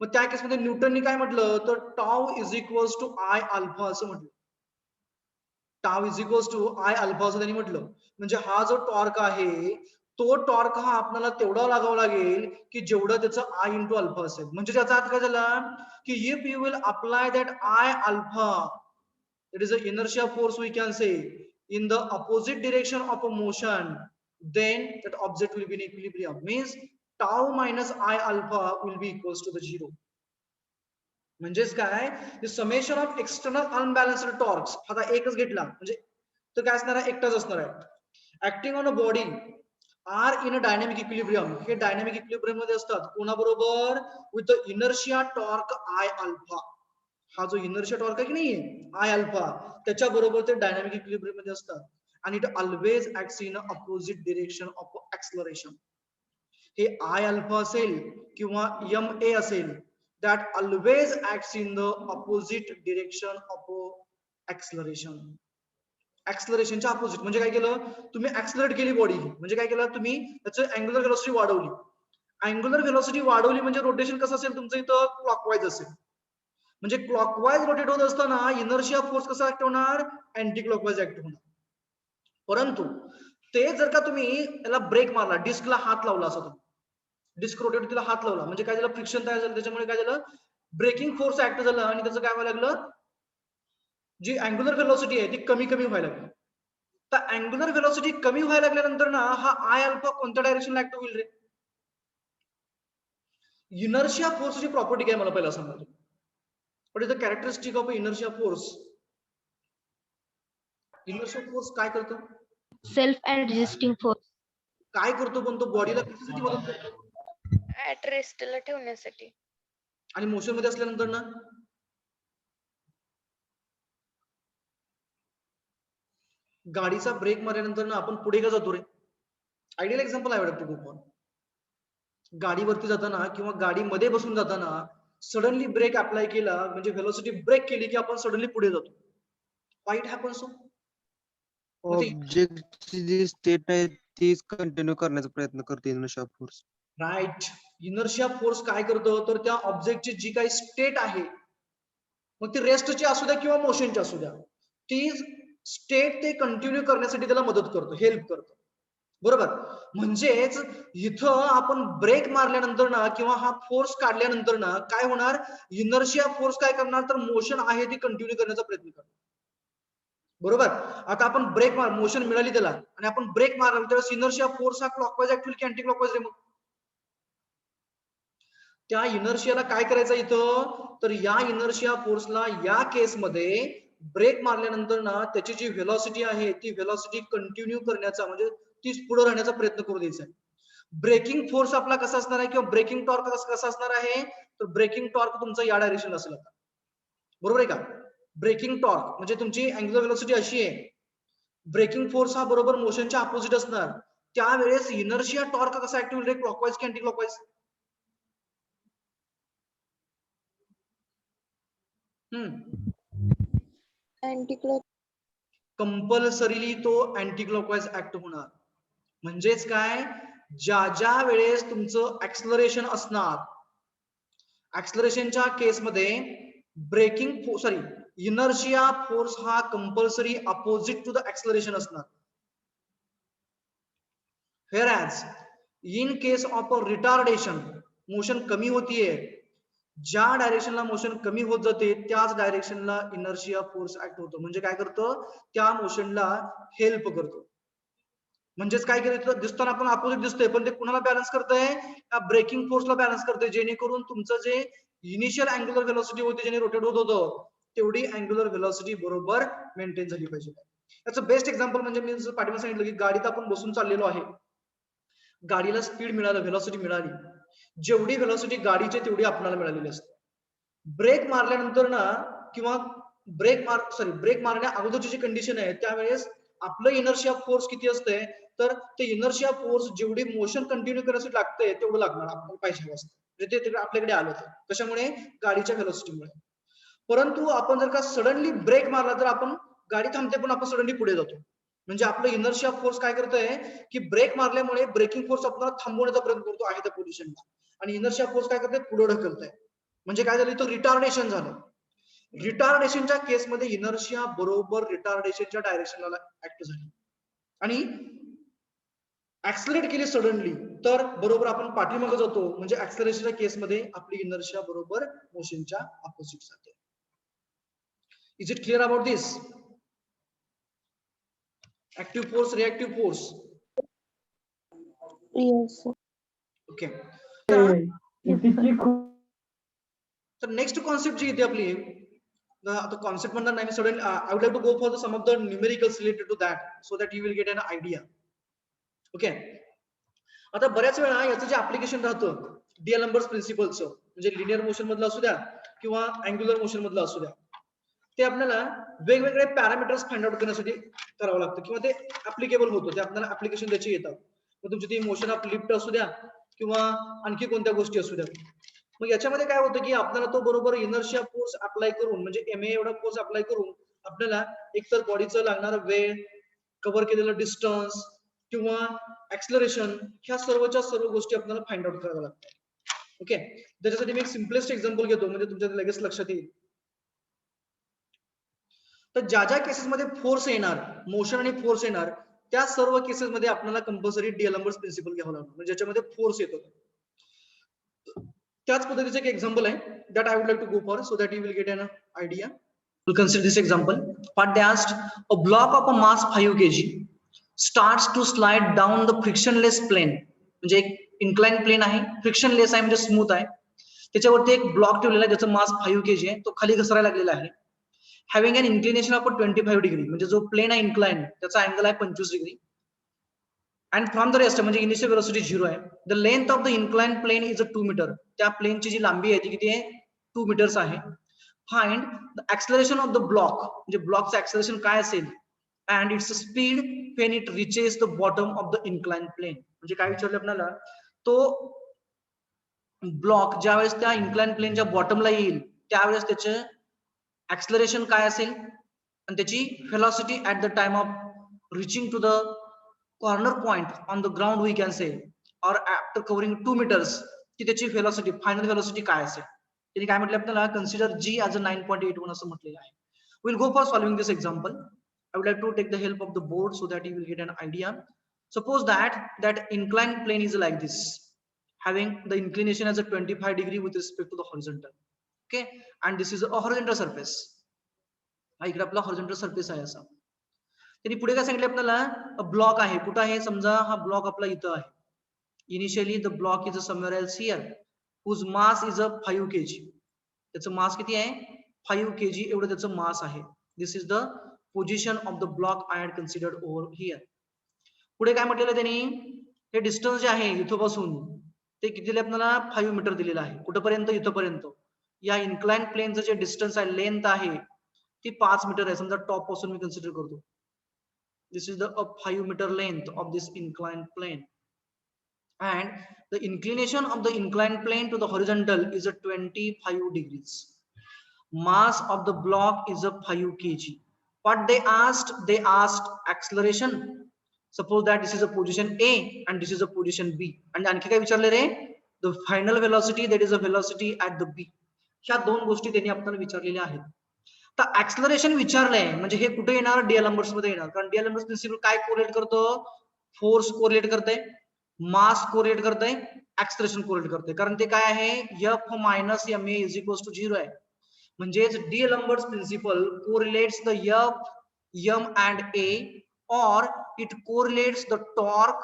मग त्या केसमध्ये न्यूटननी काय म्हटलं तर tau is equals to I alpha असं म्हटलं. Tau is equals to I alpha असं त्यांनी म्हटलं. म्हणजे हा जो टॉर्क आहे तो टॉर्क हा आपल्याला तेवढा लागावा लागेल की जेवढं त्याचं आय इंटू अल्फा असेल. म्हणजे त्याचा अर्थ काय झाला की if you will apply that I alpha, it is a inertia force we can say, in the opposite direction of a motion, then that object will be in equilibrium. Means tau minus I alpha will be equals to the 0. म्हणजेच काय, the summation of external unbalanced torques, आता एकच घेतला म्हणजे तो काय असणार आहे, एकटाच असणार आहे. Acting on a body are in a dynamic equilibrium. हे डायनॅमिक इक्विलिब्रियम मध्ये असतात. कोणाबरोबर? with the inertia torque I alpha. हा जो इनर्शिया टॉर्क आहे की नाहीये आय अल्फा, त्याच्या बरोबर ते डायनॅमिक इक्विलिब्रियम मध्ये असतात. आणि it always acts in opposite direction of acceleration. हे आय अल्फा असेल किंवा एम ए असेल, that always acts in the opposite direction of acceleration. एक्सलरेशनच्या अपोजिट म्हणजे काय केलं तुम्ही, ऍक्सलरेट केली बॉडी, म्हणजे काय केलं तुम्ही त्याचं अँग्युलर व्हेलॉसिटी वाढवली. अँग्युलर व्हेलॉसिटी वाढवली म्हणजे रोटेशन कसं असेल तुमचं इथं, क्लॉकवाईज असेल. म्हणजे क्लॉकवाईज रोटेट होत असताना इनर्शिया फोर्स कसा ऍक्ट होणार, अँटी क्लॉकवाईज ऍक्ट होणार. परंतु ते जर का तुम्ही त्याला ब्रेक मारला, डिस्कला हात लावला असं, तुम्ही डिस्क रोटेट तिला हात लावला म्हणजे काय झालं, फ्रिक्शन तयार झालं. त्याच्यामुळे काय झालं, ब्रेकिंग फोर्स ऍक्ट झालं आणि त्याचं काय व्हायला लागलं, जी अँग्युलर व्हेलॉसिटी आहे ती कमी कमी व्हायला लागली. तर अँग्युलर व्हेलॉसिटी कमी व्हायला लागल्यानंतर ना हा आय अल्फा कोणत्या डायरेक्शनला ऍक्ट होईल रे? इनर्शिया फोर्सची प्रॉपर्टी काय मला पहिला सांगा तुम्ही. What is the characteristic of inertia force? Inertia force काय करतो? Self adjusting force. काय करतो पण तो बॉडीला कशासाठी मदत करतो? ऍट रेस्टला ठेवण्यासाठी. आणि मोशन मध्ये असल्यानंतर ना गाडीचा ब्रेक मारल्यानंतर ना आपण पुढे का जातो रे? आयडियल एक्झाम्पल आहे वाटतं खूप. गाडीवरती जाताना किंवा गाडीमध्ये बसून जाताना सडनली ब्रेक अप्लाय केला म्हणजे व्हेलॉसिटी ब्रेक केली की आपण सडनली पुढे जातो. Why it happens so? ऑब्जेक्टची जी स्टेट आहे तीच कंटिन्यू करण्याचा प्रयत्न करते inertia force. Right. Inertia force काय करतो तर त्या ऑब्जेक्टची जी काही स्टेट आहे, मग ती रेस्टची असू द्या किंवा मोशनची असू द्या, ती स्टेट ते कंटिन्यू करण्यासाठी त्याला मदत करतो, हेल्प करतो. बरोबर. म्हणजेच इथं आपण ब्रेक मारल्यानंतर ना किंवा हा फोर्स काढल्यानंतर ना काय होणार, इनर्शिया फोर्स काय करणार तर मोशन आहे ती कंटिन्यू करण्याचा प्रयत्न करणार. बरोबर. आता आपण ब्रेक मार, मोशन मिळाली त्याला आणि आपण ब्रेक मारला त्यावेळेस इनर्शिया फोर्स हा क्लॉकवाईज ऍक्ट की अँटी क्लॉकवाईज रे? मग त्या इनर्शियाला काय करायचं इथं तर या इनर्शिया फोर्सला या केसमध्ये ब्रेक मारल्यानंतर ना त्याची जी व्हेलॉसिटी आहे ती व्हेलॉसिटी कंटिन्यू करण्याचा म्हणजे तीच पुढे राहण्याचा प्रयत्न करू द्यायचा आहे. ब्रेकिंग फोर्स आपला कसा असणार आहे किंवा ब्रेकिंग टॉर्क कसा असणार आहे तर ब्रेकिंग टॉर्क तुमचा या डायरेक्शन असेल. आता बरोबर आहे का? ब्रेकिंग टॉर्क म्हणजे तुमची अँग्युलर व्हेलॉसिटी अशी आहे, ब्रेकिंग फोर्स हा बरोबर मोशनच्या अपोजिट असणार. त्यावेळेस इनर्शिया टॉर्क कसा ऍक्टिव्ह होईल, क्लॉकवाईज की anti clockwise? Anti clock. Compulsorily तो अँटी क्लॉकवाईज ऍक्ट होणार. म्हणजेच काय, ज्या ज्या वेळेस तुमचं ऍक्सलरेशन असणार, ऍक्सलरेशनच्या केसमध्ये ब्रेकिंग सॉरी इनर्शिया फोर्स हा compulsory opposite to the acceleration असणार. whereas in case of a retardation motion कमी होतीये, ज्या डायरेक्शनला मोशन कमी होत जाते त्याच डायरेक्शनला इनर्शिया फोर्स ऍक्ट होतो. म्हणजे काय करतो, त्या मोशनला हेल्प करतो. म्हणजेच काय केलं दिसताना आपण अपोजिट दिसतोय, पण ते कुणाला बॅलन्स करतंय, त्या ब्रेकिंग फोर्सला बॅलन्स करतंय, जेणेकरून तुमचं जे इनिशियल अँग्युलर व्हेलॉसिटी होती ज्याने रोटेट होत होतं तेवढी अँग्युलर व्हेलॉसिटी बरोबर मेंटेन झाली पाहिजे. याचं बेस्ट एक्झाम्पल म्हणजे मी पाठीमागे सांगितलं की गाडीत आपण बसून चाललेलो आहे, गाडीला स्पीड मिळालं, व्हेलॉसिटी मिळाली, जेवढी व्हेलॉसिटी गाडीची तेवढी आपल्याला मिळालेली असते. ब्रेक मारल्यानंतर ना किंवा ब्रेक मारण्या अगोदरची जी कंडिशन आहे त्यावेळेस आपलं इनर्शिया फोर्स किती असते, तर ते इनर्शिया फोर्स जेवढी मोशन कंटिन्यू करण्यासाठी लागते तेवढं लागणार आपल्याला पाहिजे असतं. म्हणजे ते आपल्याकडे आलं तर कशामुळे, गाडीच्या व्हेलॉसिटीमुळे. परंतु आपण जर का सडनली ब्रेक मारला तर आपण गाडी थांबते पण आपण सडनली पुढे जातो. म्हणजे आपलं इनर्शिया फोर्स काय करतोय की ब्रेक मारल्यामुळे ब्रेकिंग फोर्स आपल्याला थांबवण्याचा प्रयत्न करतो आहे त्या पोझिशनला, आणि इनर्शिया फोर्स काय करतोय, पुढे ढकलतोय. म्हणजे काय झालं, तो रिटार्डेशन झालं. रिटार्डेशनच्या केसमध्ये इनर्शिया बरोबर रिटार्डेशनच्या डायरेक्शनला ऍक्ट झाली आणि ऍक्सलरेट केली सडनली तर बरोबर आपण पाठीमागे जातो. म्हणजे ऍक्सलरेशनच्या केसमध्ये आपली इनर्शिया बरोबर मोशनच्या अपोजिट जाते. Is it clear about this? Active force, reactive force. Yes, sir. Okay. तर नेक्स्ट कॉन्सेप्ट जी येते आपली, आता कॉन्सेप्ट म्हणणार नाही sudden, I would like to go for some of the numericals related to that so that you will get an idea. Okay. आता बऱ्याच वेळा याचं जे ऍप्लिकेशन राहतं डिअलेम्बर्ट्स प्रिन्सिपलचं, म्हणजे लिनियर मोशन मधलं असू द्या किंवा अँग्युलर मोशन मधलं असू द्या, ते आपल्याला वेगवेगळे पॅरामीटर्स फाइंड आउट करण्यासाठी करावं लागतं किंवा ते ऍप्लिकेबल होतं. ते आपल्याला ऍप्लिकेशन त्याची येतात. मग तुमची ती मोशन ऑफ लिफ्ट असू द्या किंवा आणखी कोणत्या गोष्टी असू द्या. मग याच्यामध्ये काय होतं की आपल्याला तो बरोबर इनर्शिया फोर्स अप्लाय करून, म्हणजे MA एवढा फोर्स अप्लाय करून आपल्याला एकतर बॉडीचं लागणारा वेळ, कव्हर केलेलं डिस्टन्स किंवा ऍक्सलरेशन, ह्या सर्वच्या सर्व गोष्टी आपल्याला फाइंड आउट कराव्या लागतात. ओके. त्याच्यासाठी मी एक सिम्पलेस्ट एक्झाम्पल घेतो म्हणजे तुमच्या लगेच लक्षात येईल. तर ज्या ज्या केसेसमध्ये फोर्स येणार, मोशन आणि फोर्स येणार, त्या सर्व केसेसमध्ये आपल्याला कंपल्सरी डिअलेम्बर्ट्स प्रिन्सिपल घ्यावं लागणार, म्हणजे ज्याच्यामध्ये फोर्स येतो. त्याच पद्धतीचं एक एक्झाम्पल आहे that I would like to go for so that you will get an idea. We'll consider this example. What they asked, a block of a mass 5 kg starts to slide down the frictionless plane. म्हणजे एक incline plain आहे, frictionless आहे म्हणजे smooth आहे. त्याच्यावरती एक block ठेवलेला आहे ज्याचं मास 5 kg आहे, तो खाली घसरायला लागलेला आहे. Having an inclination of 25 degree, म्हणजे जो प्लेन आहे इन्क्लाइन त्याचा अँगल आहे 25 degree. And from the rest, म्हणजे इनिशियल वेलोसिटी 0 आहे. The length of the incline plane is 2 metre. त्या प्लेनची जी लांबी आहे ती किती आहे, 2 मीटर्स आहे. Find the acceleration of the block, म्हणजे ब्लॉकचं ऍक्सलरेशन काय असेल, and its speed when it reaches the bottom of the incline plane. म्हणजे काय विचारलं आपल्याला, तो ब्लॉक ज्यावेळेस त्या इन्क्लाइन प्लेनच्या बॉटमला येईल त्यावेळेस त्याचे ऍक्सलरेशन काय असेल आणि त्याची velocity at the time of reaching to the corner point on the ground we can say, और आफ्टर कव्हरिंग 2 मीटर्स की त्याची व्हेलॉसिटी, फायनल व्हेलॉसिटी काय असेल. त्यांनी काय म्हटलं आपल्याला, कन्सिडर G as a 9.81 असं म्हटलेलं आहे. We'll go for solving this example. I would like to take the help of the board so that you will get an idea. Suppose that inclined plane is like this, having the inclination as a 25 degree with respect to the horizontal. Okay, and this is a horizontal surface. हा इकडे आपला horizontal surface आहे असा. त्यांनी पुढे काय सांगितलं आपल्याला, ब्लॉक आहे. कुठं आहे, समजा हा ब्लॉक आपला इथं आहे. Initially the block is somewhere else here, whose mass is a 5 kg. त्याचं मास किती आहे, 5 kg एवढं त्याचं मास आहे. This is the position of the block I had considered over here. पुढे काय म्हटलेलं त्यांनी, हे डिस्टन्स जे आहे इथपासून ते किती दिले आपल्याला, 5 मीटर दिलेलं आहे. कुठपर्यंत, इथपर्यंत. या इन्क्लाइन प्लेनचं जे डिस्टन्स आहे, लेंथ आहे ती 5 मीटर आहे. समजा टॉप पासून मी कन्सिडर करतो. This is the 5 metre length of this incline plane. And the inclination of the inclined plane to the horizontal is a 25 degrees. Mass of the block is a 5 kg. What they asked acceleration. Suppose that this is a position A and this is a position B. And आणखी काय विचारले रे, the final velocity, that is a velocity at the B. ह्या दोन गोष्टी त्यांनी आपल्याला विचारलेल्या आहेत. तर ऍक्सलरेशन विचारलंय म्हणजे हे कुठे येणार, डिअलेम्बर्ट्स मध्ये येणार. कारण डिअलेम्बर्ट्स प्रिन्सिपल काय कोरिलेट करतो, फोर्स कोरिलेट करते. मास कोरिलेट करतंय, ऍक्सलरेशन कोरिलेट करतंय, कारण ते काय आहे F minus ma is equal to 0 आहे. म्हणजेच D'Alembert principle correlates the F, m and a, or it correlates the torque,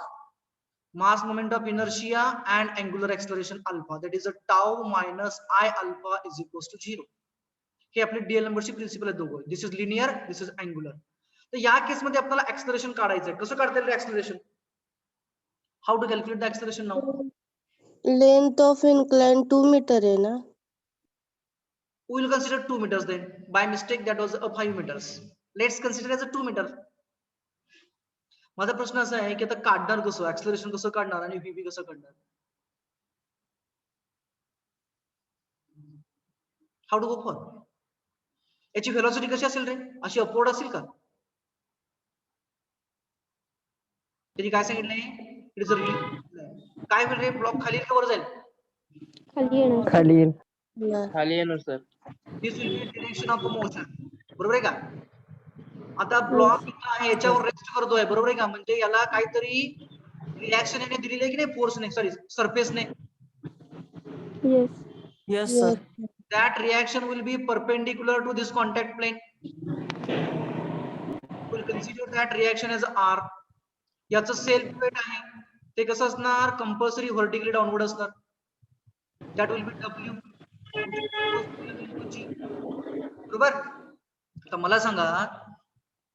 mass moment of inertia and angular acceleration alpha, that is a tau minus I alpha is equals to 0. हे आपले D'Alembert ची principle आहे दोघं. This is linear, this is angular. तर या केस मध्ये आपल्याला acceleration काढायचं आहे. कसं काढता येईल acceleration? How to calculate the acceleration now? Length of incline 2 metre आहे ना. We will consider 2 meters then. By mistake that was a 5 meters. Let's consider as a 2 meter. माझा प्रश्न असा आहे की आता काढणार कसं, ऍक्सलरेशन कसं काढणार आणि व्हीबी कसं काढणार? How to go for? याची व्हेलॉसिटी कशी असेल रे? अशी अपवर्ड असेल का? त्यांनी काय सांगितलंय? इट इज काय होईल रे? ब्लॉक खाली का वर जाईल? खाली येणार. खाली येणार sir. This will be direction of motion. बरोबर आहे का? आता ब्लॉक इथं आहे, याच्यावर रेस्ट करतोय, बरोबर आहे का? म्हणजे याला काहीतरी रिॲक्शन याने दिलेली आहे की नाही, फोर्सने, sorry सरफेसने. Yes. Yes, sir. That reaction will be perpendicular to this contact plane. We'll consider that reaction as R. याचं सेल्फ वेट आहे ते कसं असणार? कंपल्सरी व्हर्टिकली डाऊनवर्ड असणार. That will be W. बरोबर? आता मला सांगा,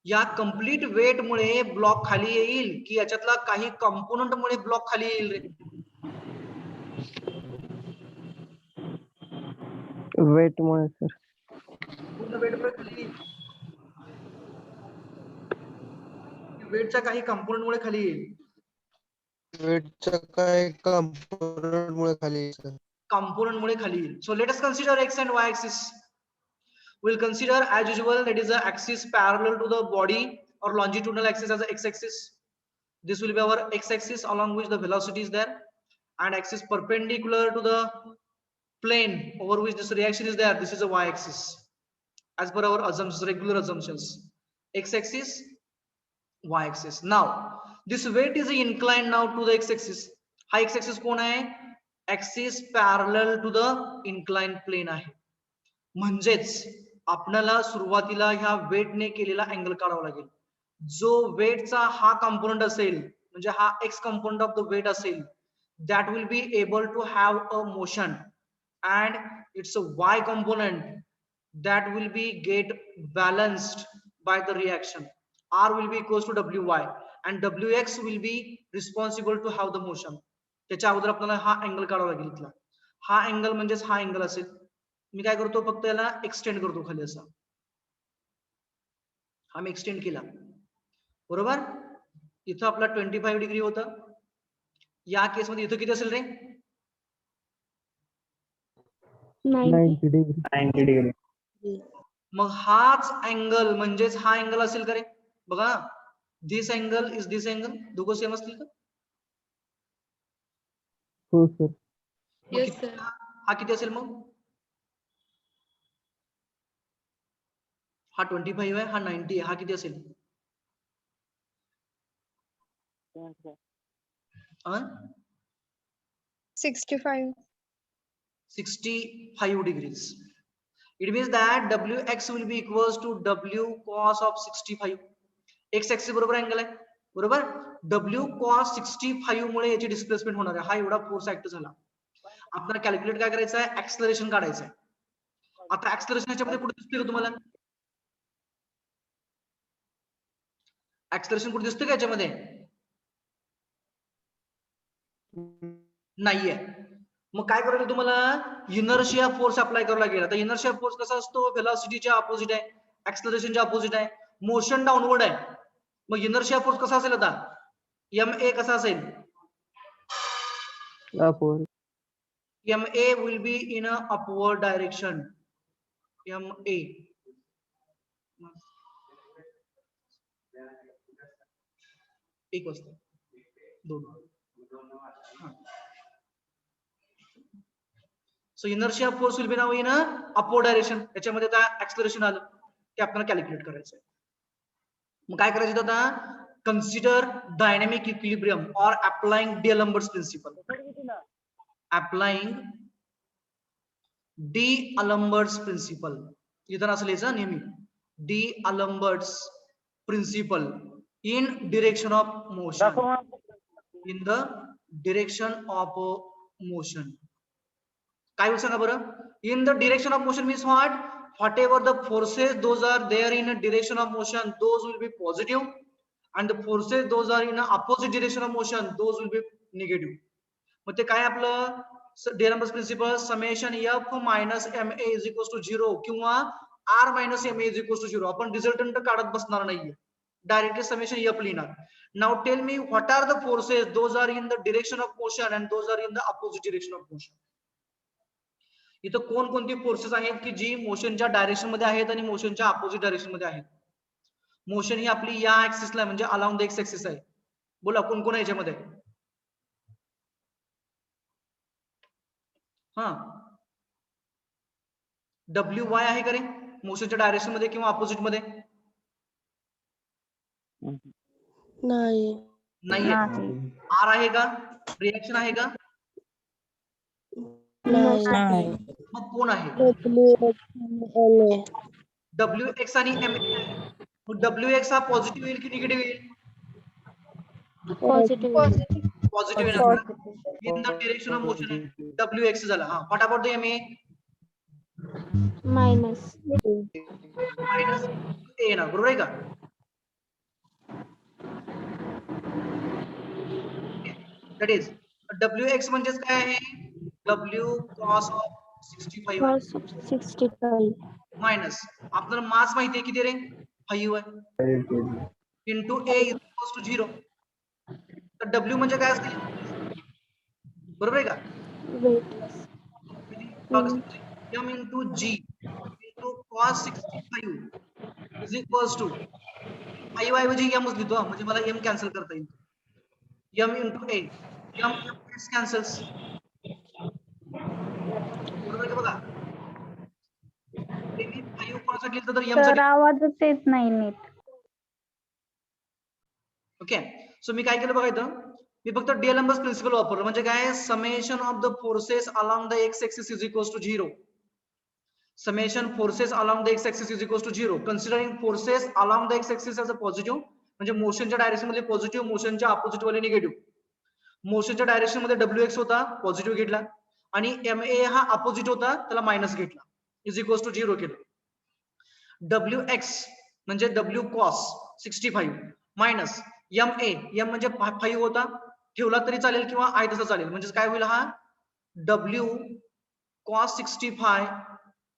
या कंप्लीट वेट मुळे ब्लॉक खाली येईल की याच्यातला काही कंपोनंट मुळे ब्लॉक खाली येईल रे? वेट मुळे सर. पूर्ण वेट मुळे खाली येईल. वेटच्या काही कंपोनंट मुळे खाली येईल. वेटच्या काय कंपोनंट मुळे खाली येईल सर. Component मुळे खाली येईल. So let us consider x and y axis. We'll consider as usual that is the axis parallel to the body or longitudinal axis as the x axis. This will be our x axis along which the velocity is there, and axis perpendicular to the plane over which this reaction is there. This is a y axis as per our assumptions, regular assumptions. X axis, y axis. Now this weight is inclined now to the x axis. हा x axis कोण आहे? Axis parallel to the inclined plane आहे. म्हणजेच आपल्याला सुरुवातीला ह्या वेटने केलेला angle काढावा लागेल. जो वेटचा हा कंपोनंट असेल, म्हणजे हा X component of the weight असेल, that will be able to have a motion, and it's a y component that will be get balanced by the reaction. R will be equals to wy and wx will be responsible to have the motion. त्याच्या अगोदर आपल्याला हा angle काढावा लागेल. इथला हा angle म्हणजेच हा अँगल असेल. मी काय करतो, फक्त याला एक्सटेंड करतो खाली असा. हा मी एक्सटेंड केला, बरोबर? इथं आपला 25 डिग्री होता. या केस मध्ये इथं किती असेल रे? 90. 90 डिग्री. मग हाच अँगल म्हणजेच हा अँगल असेल का रे? बघा, दिस अँगल इज दिस अँगल, दोघं सेम असतील का? हो सर. हा किती असेल मग? हा 25 आहे, हा 90 आहे, हा किती असेल? 65 degrees. It means that wx will be equals to w cos of 65. x axis बरोबर अँगल आहे, बरोबर? w cos 65 मुळे याची डिस्प्लेसमेंट होणार आहे. हा एवढा फोर्स ऍक्ट झाला. आपल्याला कॅल्क्युलेट काय करायचं आहे? ऍक्सलरेशन काढायचं आहे. आता ऍक्सलरेशन याच्यामध्ये कुठे दिसते का तुम्हाला? ऍक्सलरेशन कुठे दिसतं का याच्यामध्ये? नाहीये. मग काय करायचं तुम्हाला? इनर्शिया फोर्स अप्लाय करावा लागेल. आता इनर्शिया फोर्स कसा असतो? व्हेलॉसिटीच्या अपोजिट आहे, ऍक्सलरेशनच्या अपोजिट आहे, मोशन डाऊनवर्ड आहे. मग इनर्शिया फोर्स कसा असेल? आता ma कसा असेल? Upward. ma will be in a upward direction. ma एक वाजता 2. So inertia force will be now in a upward direction. याच्यामध्ये आता ऍक्सलरेशन आलं, ते आपल्याला कॅल्क्युलेट करायचं आहे. मग काय करायचं आता? consider dynamic equilibrium or applying D'Alembert's principle. Applying D'Alembert's principle. इथं असं लिहायचं नेहमी D'Alembert's principle in direction of motion. In the direction of motion. काय होईल सांगा बरं? In the direction of motion means what? Whatever the forces those are there in a direction of motion, those will be positive, and the forces those are in a opposite direction of motion, those will be negative. मग ते काय आपलं D'Alembert's principle summation f minus ma is equals to 0 किंवा r minus ma is equals to 0. आपण resultant काढत बसणार नाहीये, directly summation f लिहिणार. Now tell me what are the forces those are in the direction of motion and those are in the opposite direction of motion. इथं कोणकोणती forces आहेत की जी मोशनच्या direction मध्ये आहेत आणि मोशनच्या अपोजिट डायरेक्शन मध्ये आहेत. मोशन ही आपली या ऍक्सिसला म्हणजे अलाउंग द एक्स ऍक्सिस आहे. बोला कोण कोण आहे याच्यामध्ये? हा डब्ल्यू वाय आहे का रे मोशनच्या डायरेक्शन मध्ये किंवा अपोजिट मध्ये? नाही. नाहीये. आर आहे का? रिएक्शन आहे का? नाही. मग कोण आहे? डब्ल्यू एक्स आणि एम. मग डब्ल्यू एक्स हा पॉझिटिव्ह येईल की निगेटिव्ह येईल? Positive. पॉझिटिव्ह येणार. In the direction of motion W X झाला. हा what about the M A? Minus. Minus A येणार. बरोबर आहे का? दॅट इज डब्ल्यू एक्स म्हणजेच काय आहे? W cos of 65 Cos of 65. Minus आपल्याला मास माहिती आहे किती रे? 5 आहे into A is equals to 0. तर डब्ल्यू म्हणजे काय असते? बरोबर आहे का? Weight. m into g into cos 65 is equals to 5 ऐवजी m च लिहितो म्हणजे मला m कॅन्सल करता येईल. m into a m x कॅन्सल्स. बरोबर का बघा? मी 5 कोणासाठी लिहितो तर m साठी. आवाजच येत नाही नीट. ओके सो मी काय केलं बघा इथं मी फक्त D'Alembert's प्रिन्सिपल वापरलं म्हणजे काय summation of the forces along the X axis is equals to 0. Summation forces along the x-axis is equals to 0. Considering forces along the x-axis as a positive, म्हणजे मोशनच्या direction मध्ये पॉझिटिव्ह, मोशनच्या अपोजिट वाले negative. मोशनच्या direction मध्ये wx होता positive घेतला आणि ma हा opposite होता त्याला मायनस घेतला इज इक्वल्स टू 0 केलं. wx म्हणजे w cos 65 minus ma m म्हणजे 5 होता ठेवला तरी चालेल किंवा आहे तसा चालेल म्हणजे काय होईल हा w cos 65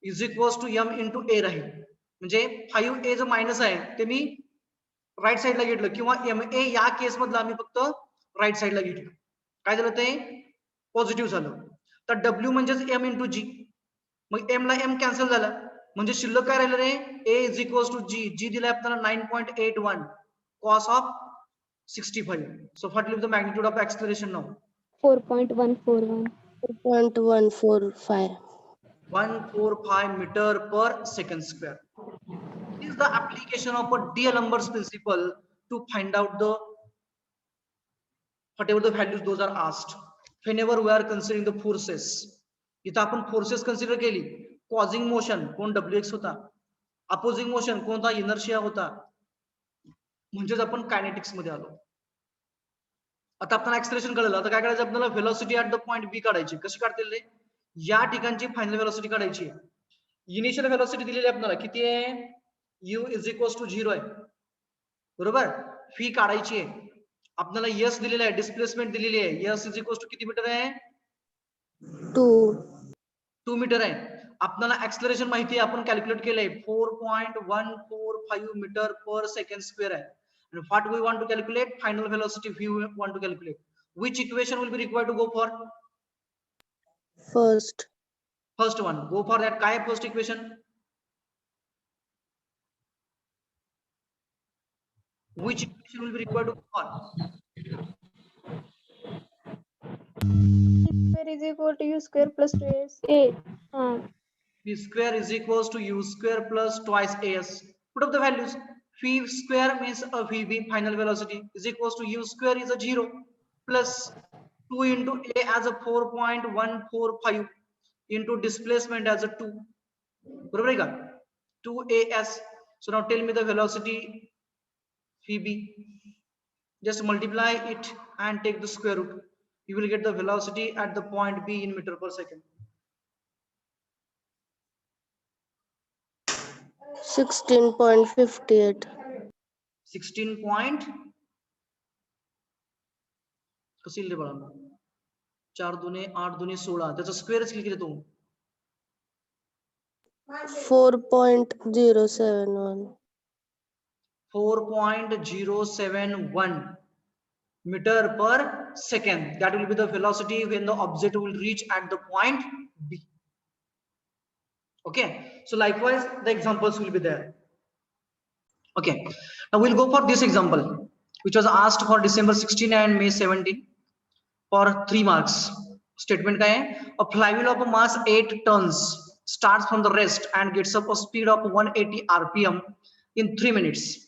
is equals to m into a राहील म्हणजे 5a जो मायनस आहे ते मी राईट साईडला घेतलं किंवा ma या केस मधला मी फक्त राईट साईडला घेतलं. काय झालं ते पॉझिटिव्ह झालं. तर w म्हणजेच m इंटू g मग m ला m कॅन्सल झाला म्हणजे शिल्लक काय राहिलं रे a is equals to g. g दिलाय आपल्याला 9.81 cos of 65. So what will the magnitude of acceleration now? 4.141. 4.145. 145 meter per second square. This is the application of a D'Alembert's principle to find out the whatever the values those are asked. Whenever we are considering the forces, इथं आपण forces consider केली. Causing motion कोण wx होता, opposing motion कोणता inertia होता, म्हणजेच आपण kinetics मध्ये आलो. आता आपल्याला एक्सेलरेशन कळलं. आता काय करायचं आपल्याला व्हेलॉसिटी ऍट द पॉइंट बी काढायची. कशी काढतील रे? या ठिकाणची फायनल व्हेलॉसिटी काढायची आहे. इनिशियल व्हेलॉसिटी दिलेली आपल्याला किती आहे? u इज इक्वल्स टू 0 आहे बरोबर. फी काढायची आहे आपल्याला. s दिलेला आहे, डिस्प्लेसमेंट दिलेली आहे. s इज इक्वल्स टू किती मीटर आहे? 2 मीटर आहे. आपल्याला एक्सेलरेशन माहिती आहे आपण कॅल्क्युलेट केलंय 4.145 मीटर पर सेकंड स्क्वेअर आहे. And what we want to calculate? Final velocity we want to calculate. Which equation will be required to go for? First one. Go for that. काय first equation? Which equation will be required to go for? Square is equal to u square plus 2s. P square is equals to u square plus twice as. Put up the values. V square means a VB, final velocity, is equals to U square is a 0 plus 2 into A as a 4.145 into displacement as a 2. बरोबर आहे का? 2AS. So now tell me the velocity VB. Just multiply it and take the square root. You will get the velocity at the point B in meter per second. 16.58. 16 point कशी लिहिले बघा 4 दुने 8 दुने 16 त्याचा स्क्वेअरच किती देतो 4.071. 4.071 meter per second. That will be the velocity when the object will reach at the point B. Okay, so likewise the examples will be there. Okay, now we'll go for this example which was asked for December 16 and May 17 for 3 marks. Statement का है, a flywheel of a mass 8 tons starts from the rest and gets up a speed of 180 rpm in 3 minutes.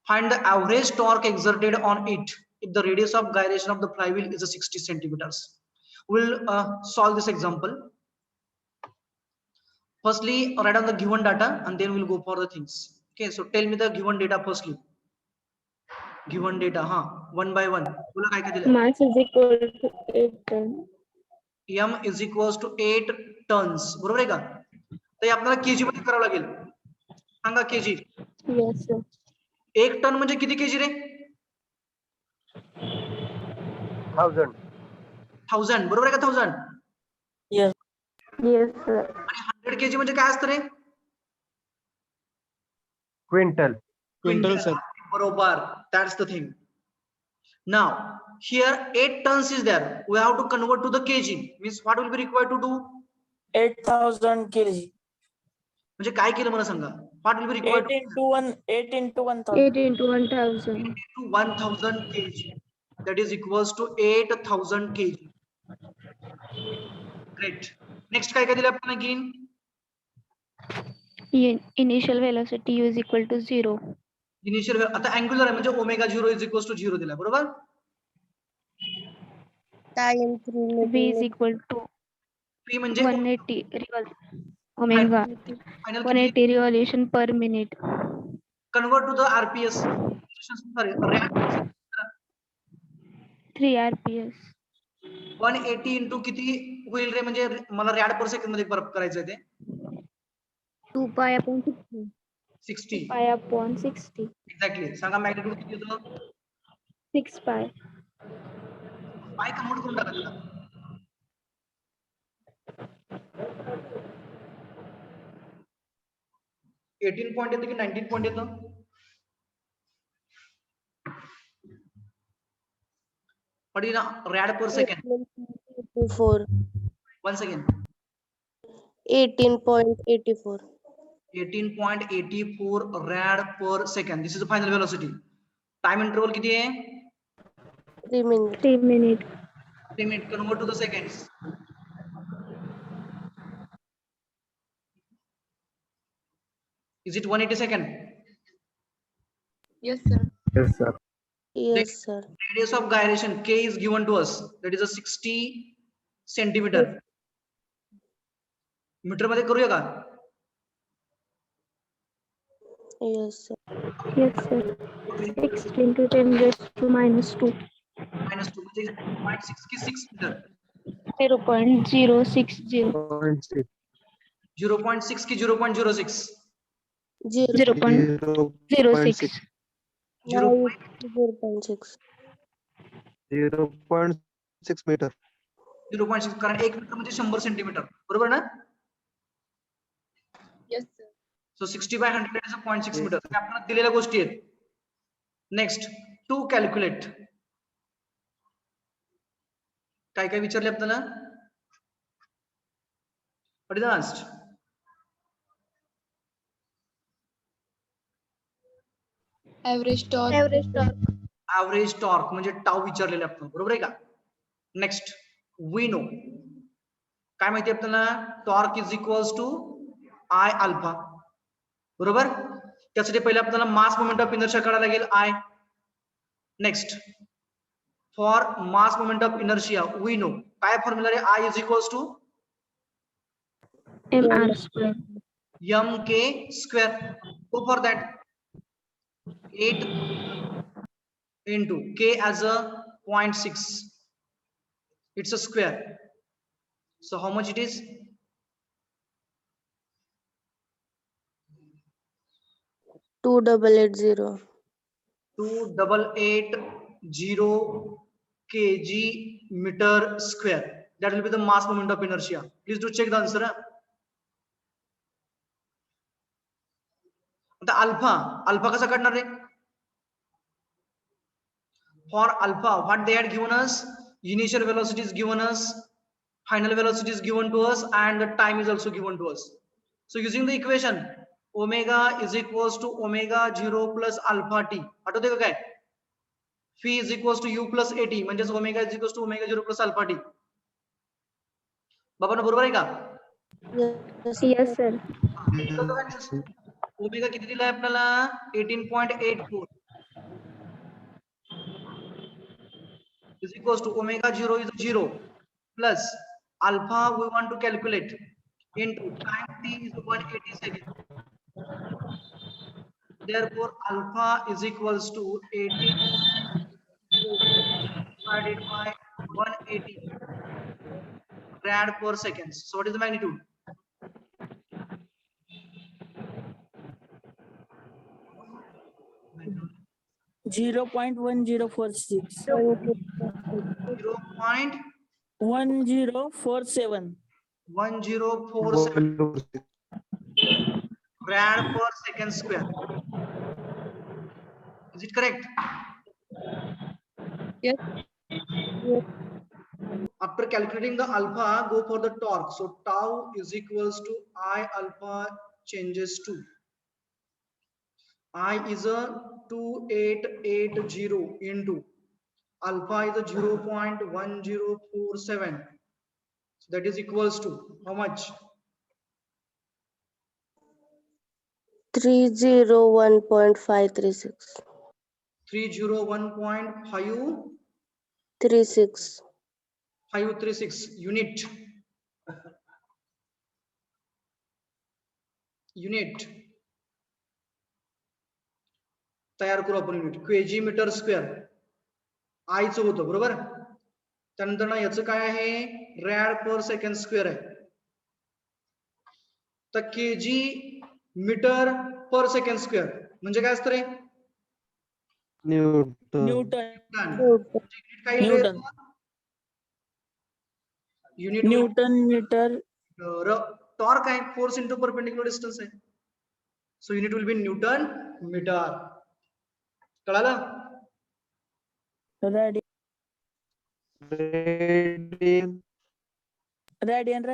Find the average torque exerted on it if the radius of gyration of the flywheel is a 60 centimeters. We'll solve this example. Firstly, write down the given data and then we'll go for the things. Okay, so tell me the given data firstly. Given data, one by one. बोला काय काय दिलं? Mass is equal to 8 tons. M is equals to 8 tons. बरोबर आहे का? तर हे आपल्याला केजी मध्ये करावं लागेल. सांगा केजी. Yes, sir. 1 टन म्हणजे किती केजी रे? 1000. बरोबर आहे का 1000? Yes. Yes, sir. आणि 100 केजी म्हणजे काय असतं रे? Quintal sir. बरोबर. That's the thing. Now here 8 tons is there. We have to convert to the kg. Means what will be required to do? 8,000 kg. म्हणजे काय केलं मला सांगा? What will be required 8 into 1,000. 8 into 1,000. to 1000 kg? That is equals to 8000 kg. Great. Next काय काय दिलं आपण again? Initial velocity u is equal to 0. Initial आता angular आहे म्हणजे ओमेगा 0 is equals to 0 दिला बरोबर? Time 3 V meter. is equal to P म्हणजे 180 omega. final 180 revolution per minute. convert to the RPS. Sorry, rad 3 RPS. 180 into किती होईल रे म्हणजे मला रॅड पर सेकंड मध्ये करायचं ते 2 pi upon 60. 60 Pi upon 60. Exactly. सांगा मॅग्निट्यूड किती येतं? 6 pi. पाय कन्वर्ट करून टाका त्याला. $18 पॉइंट येतं की 19 पॉइंट येतं? What is rad per second? 84. Once again. 18.84. 18.84 rad per second. This is the final velocity. Time interval किती आहे? 3 minutes. 3 minutes. 3 minutes. Convert to the seconds. Is it 180 second? Yes, sir. Yes, sir. Radius of gyration K is given to us. That is a 60 centimeter. Metre मध्ये करूया का? Yes, sir. Yes, sir. 6 into 10 raised to minus 2. -2 म्हणजे 0.6 की 6 metre. 0.060. 0.6 की 0.06. 0.06. 0.6. 0.6 metre. 0.6 कारण 1 metre म्हणजे 100 centimetre बरोबर ना? Yes, sir. So 60 by 100 is a 0.6 metre. हे आपल्याला दिलेल्या गोष्टी आहेत. Next to calculate. काय काय विचारले आपल्याला? What is asked? Average torque. Average torque म्हणजे टाउ विचारलेले आपण बरोबर आहे का? Next we know. काय माहिती आपल्याला? Torque is equals to I alpha बरोबर. त्यासाठी पहिले आपल्याला मास मोमेंट ऑफ इनर्शिया काढायला लागेल I. Next for mass moment of inertia we know काय फॉर्म्युला रे I is equals to mr square. mk square. Go for that. 8 into k as a 0.6. It's a square. So how much it is? Two double 2880 kg meter square. That will be the mass moment of inertia. Please do check the answer. आता alpha कसा काढणार रे? For alpha, what they had given us, initial velocity is given us, final velocity is given to us, and the time is also given to us. So using the equation omega is equals to omega 0 plus alpha t. आठवते का काय? phi is equals to u plus at म्हणजेच omega is equals to omega 0 plus alpha t. बाबांनो बरोबर आहे का? Yes, sir. Omega किती दिलाय आपल्याला? 18.84 is equals to omega 0 is 0 plus alpha we want to calculate into time t is 180 seconds. Therefore alpha is equals to 18 divided by 180 rad per seconds. So what is the magnitude? Magnitude 0.1046. 0.1047 1047. rad per second square. Is it correct? Yes. After calculating the alpha, go for the torque. So tau is equals to I alpha changes to I is a 2880 into alpha is a 0.1047. So that is equals to how much? 301.536. 301.536 unit. तयार करू आपण unit KG metre square आयचं होतं बरोबर. त्यानंतर ना याचं काय आहे? रॅड पर सेकंड स्क्वेअर आहे. तर KG metre per second square म्हणजे काय असतं रे? Newton. Unit newton metre. Torque आहे फोर्स इंटू परपेंडिक्युलर डिस्टन्स आहे. So unit will be newton metre. कळालं? रेडियन.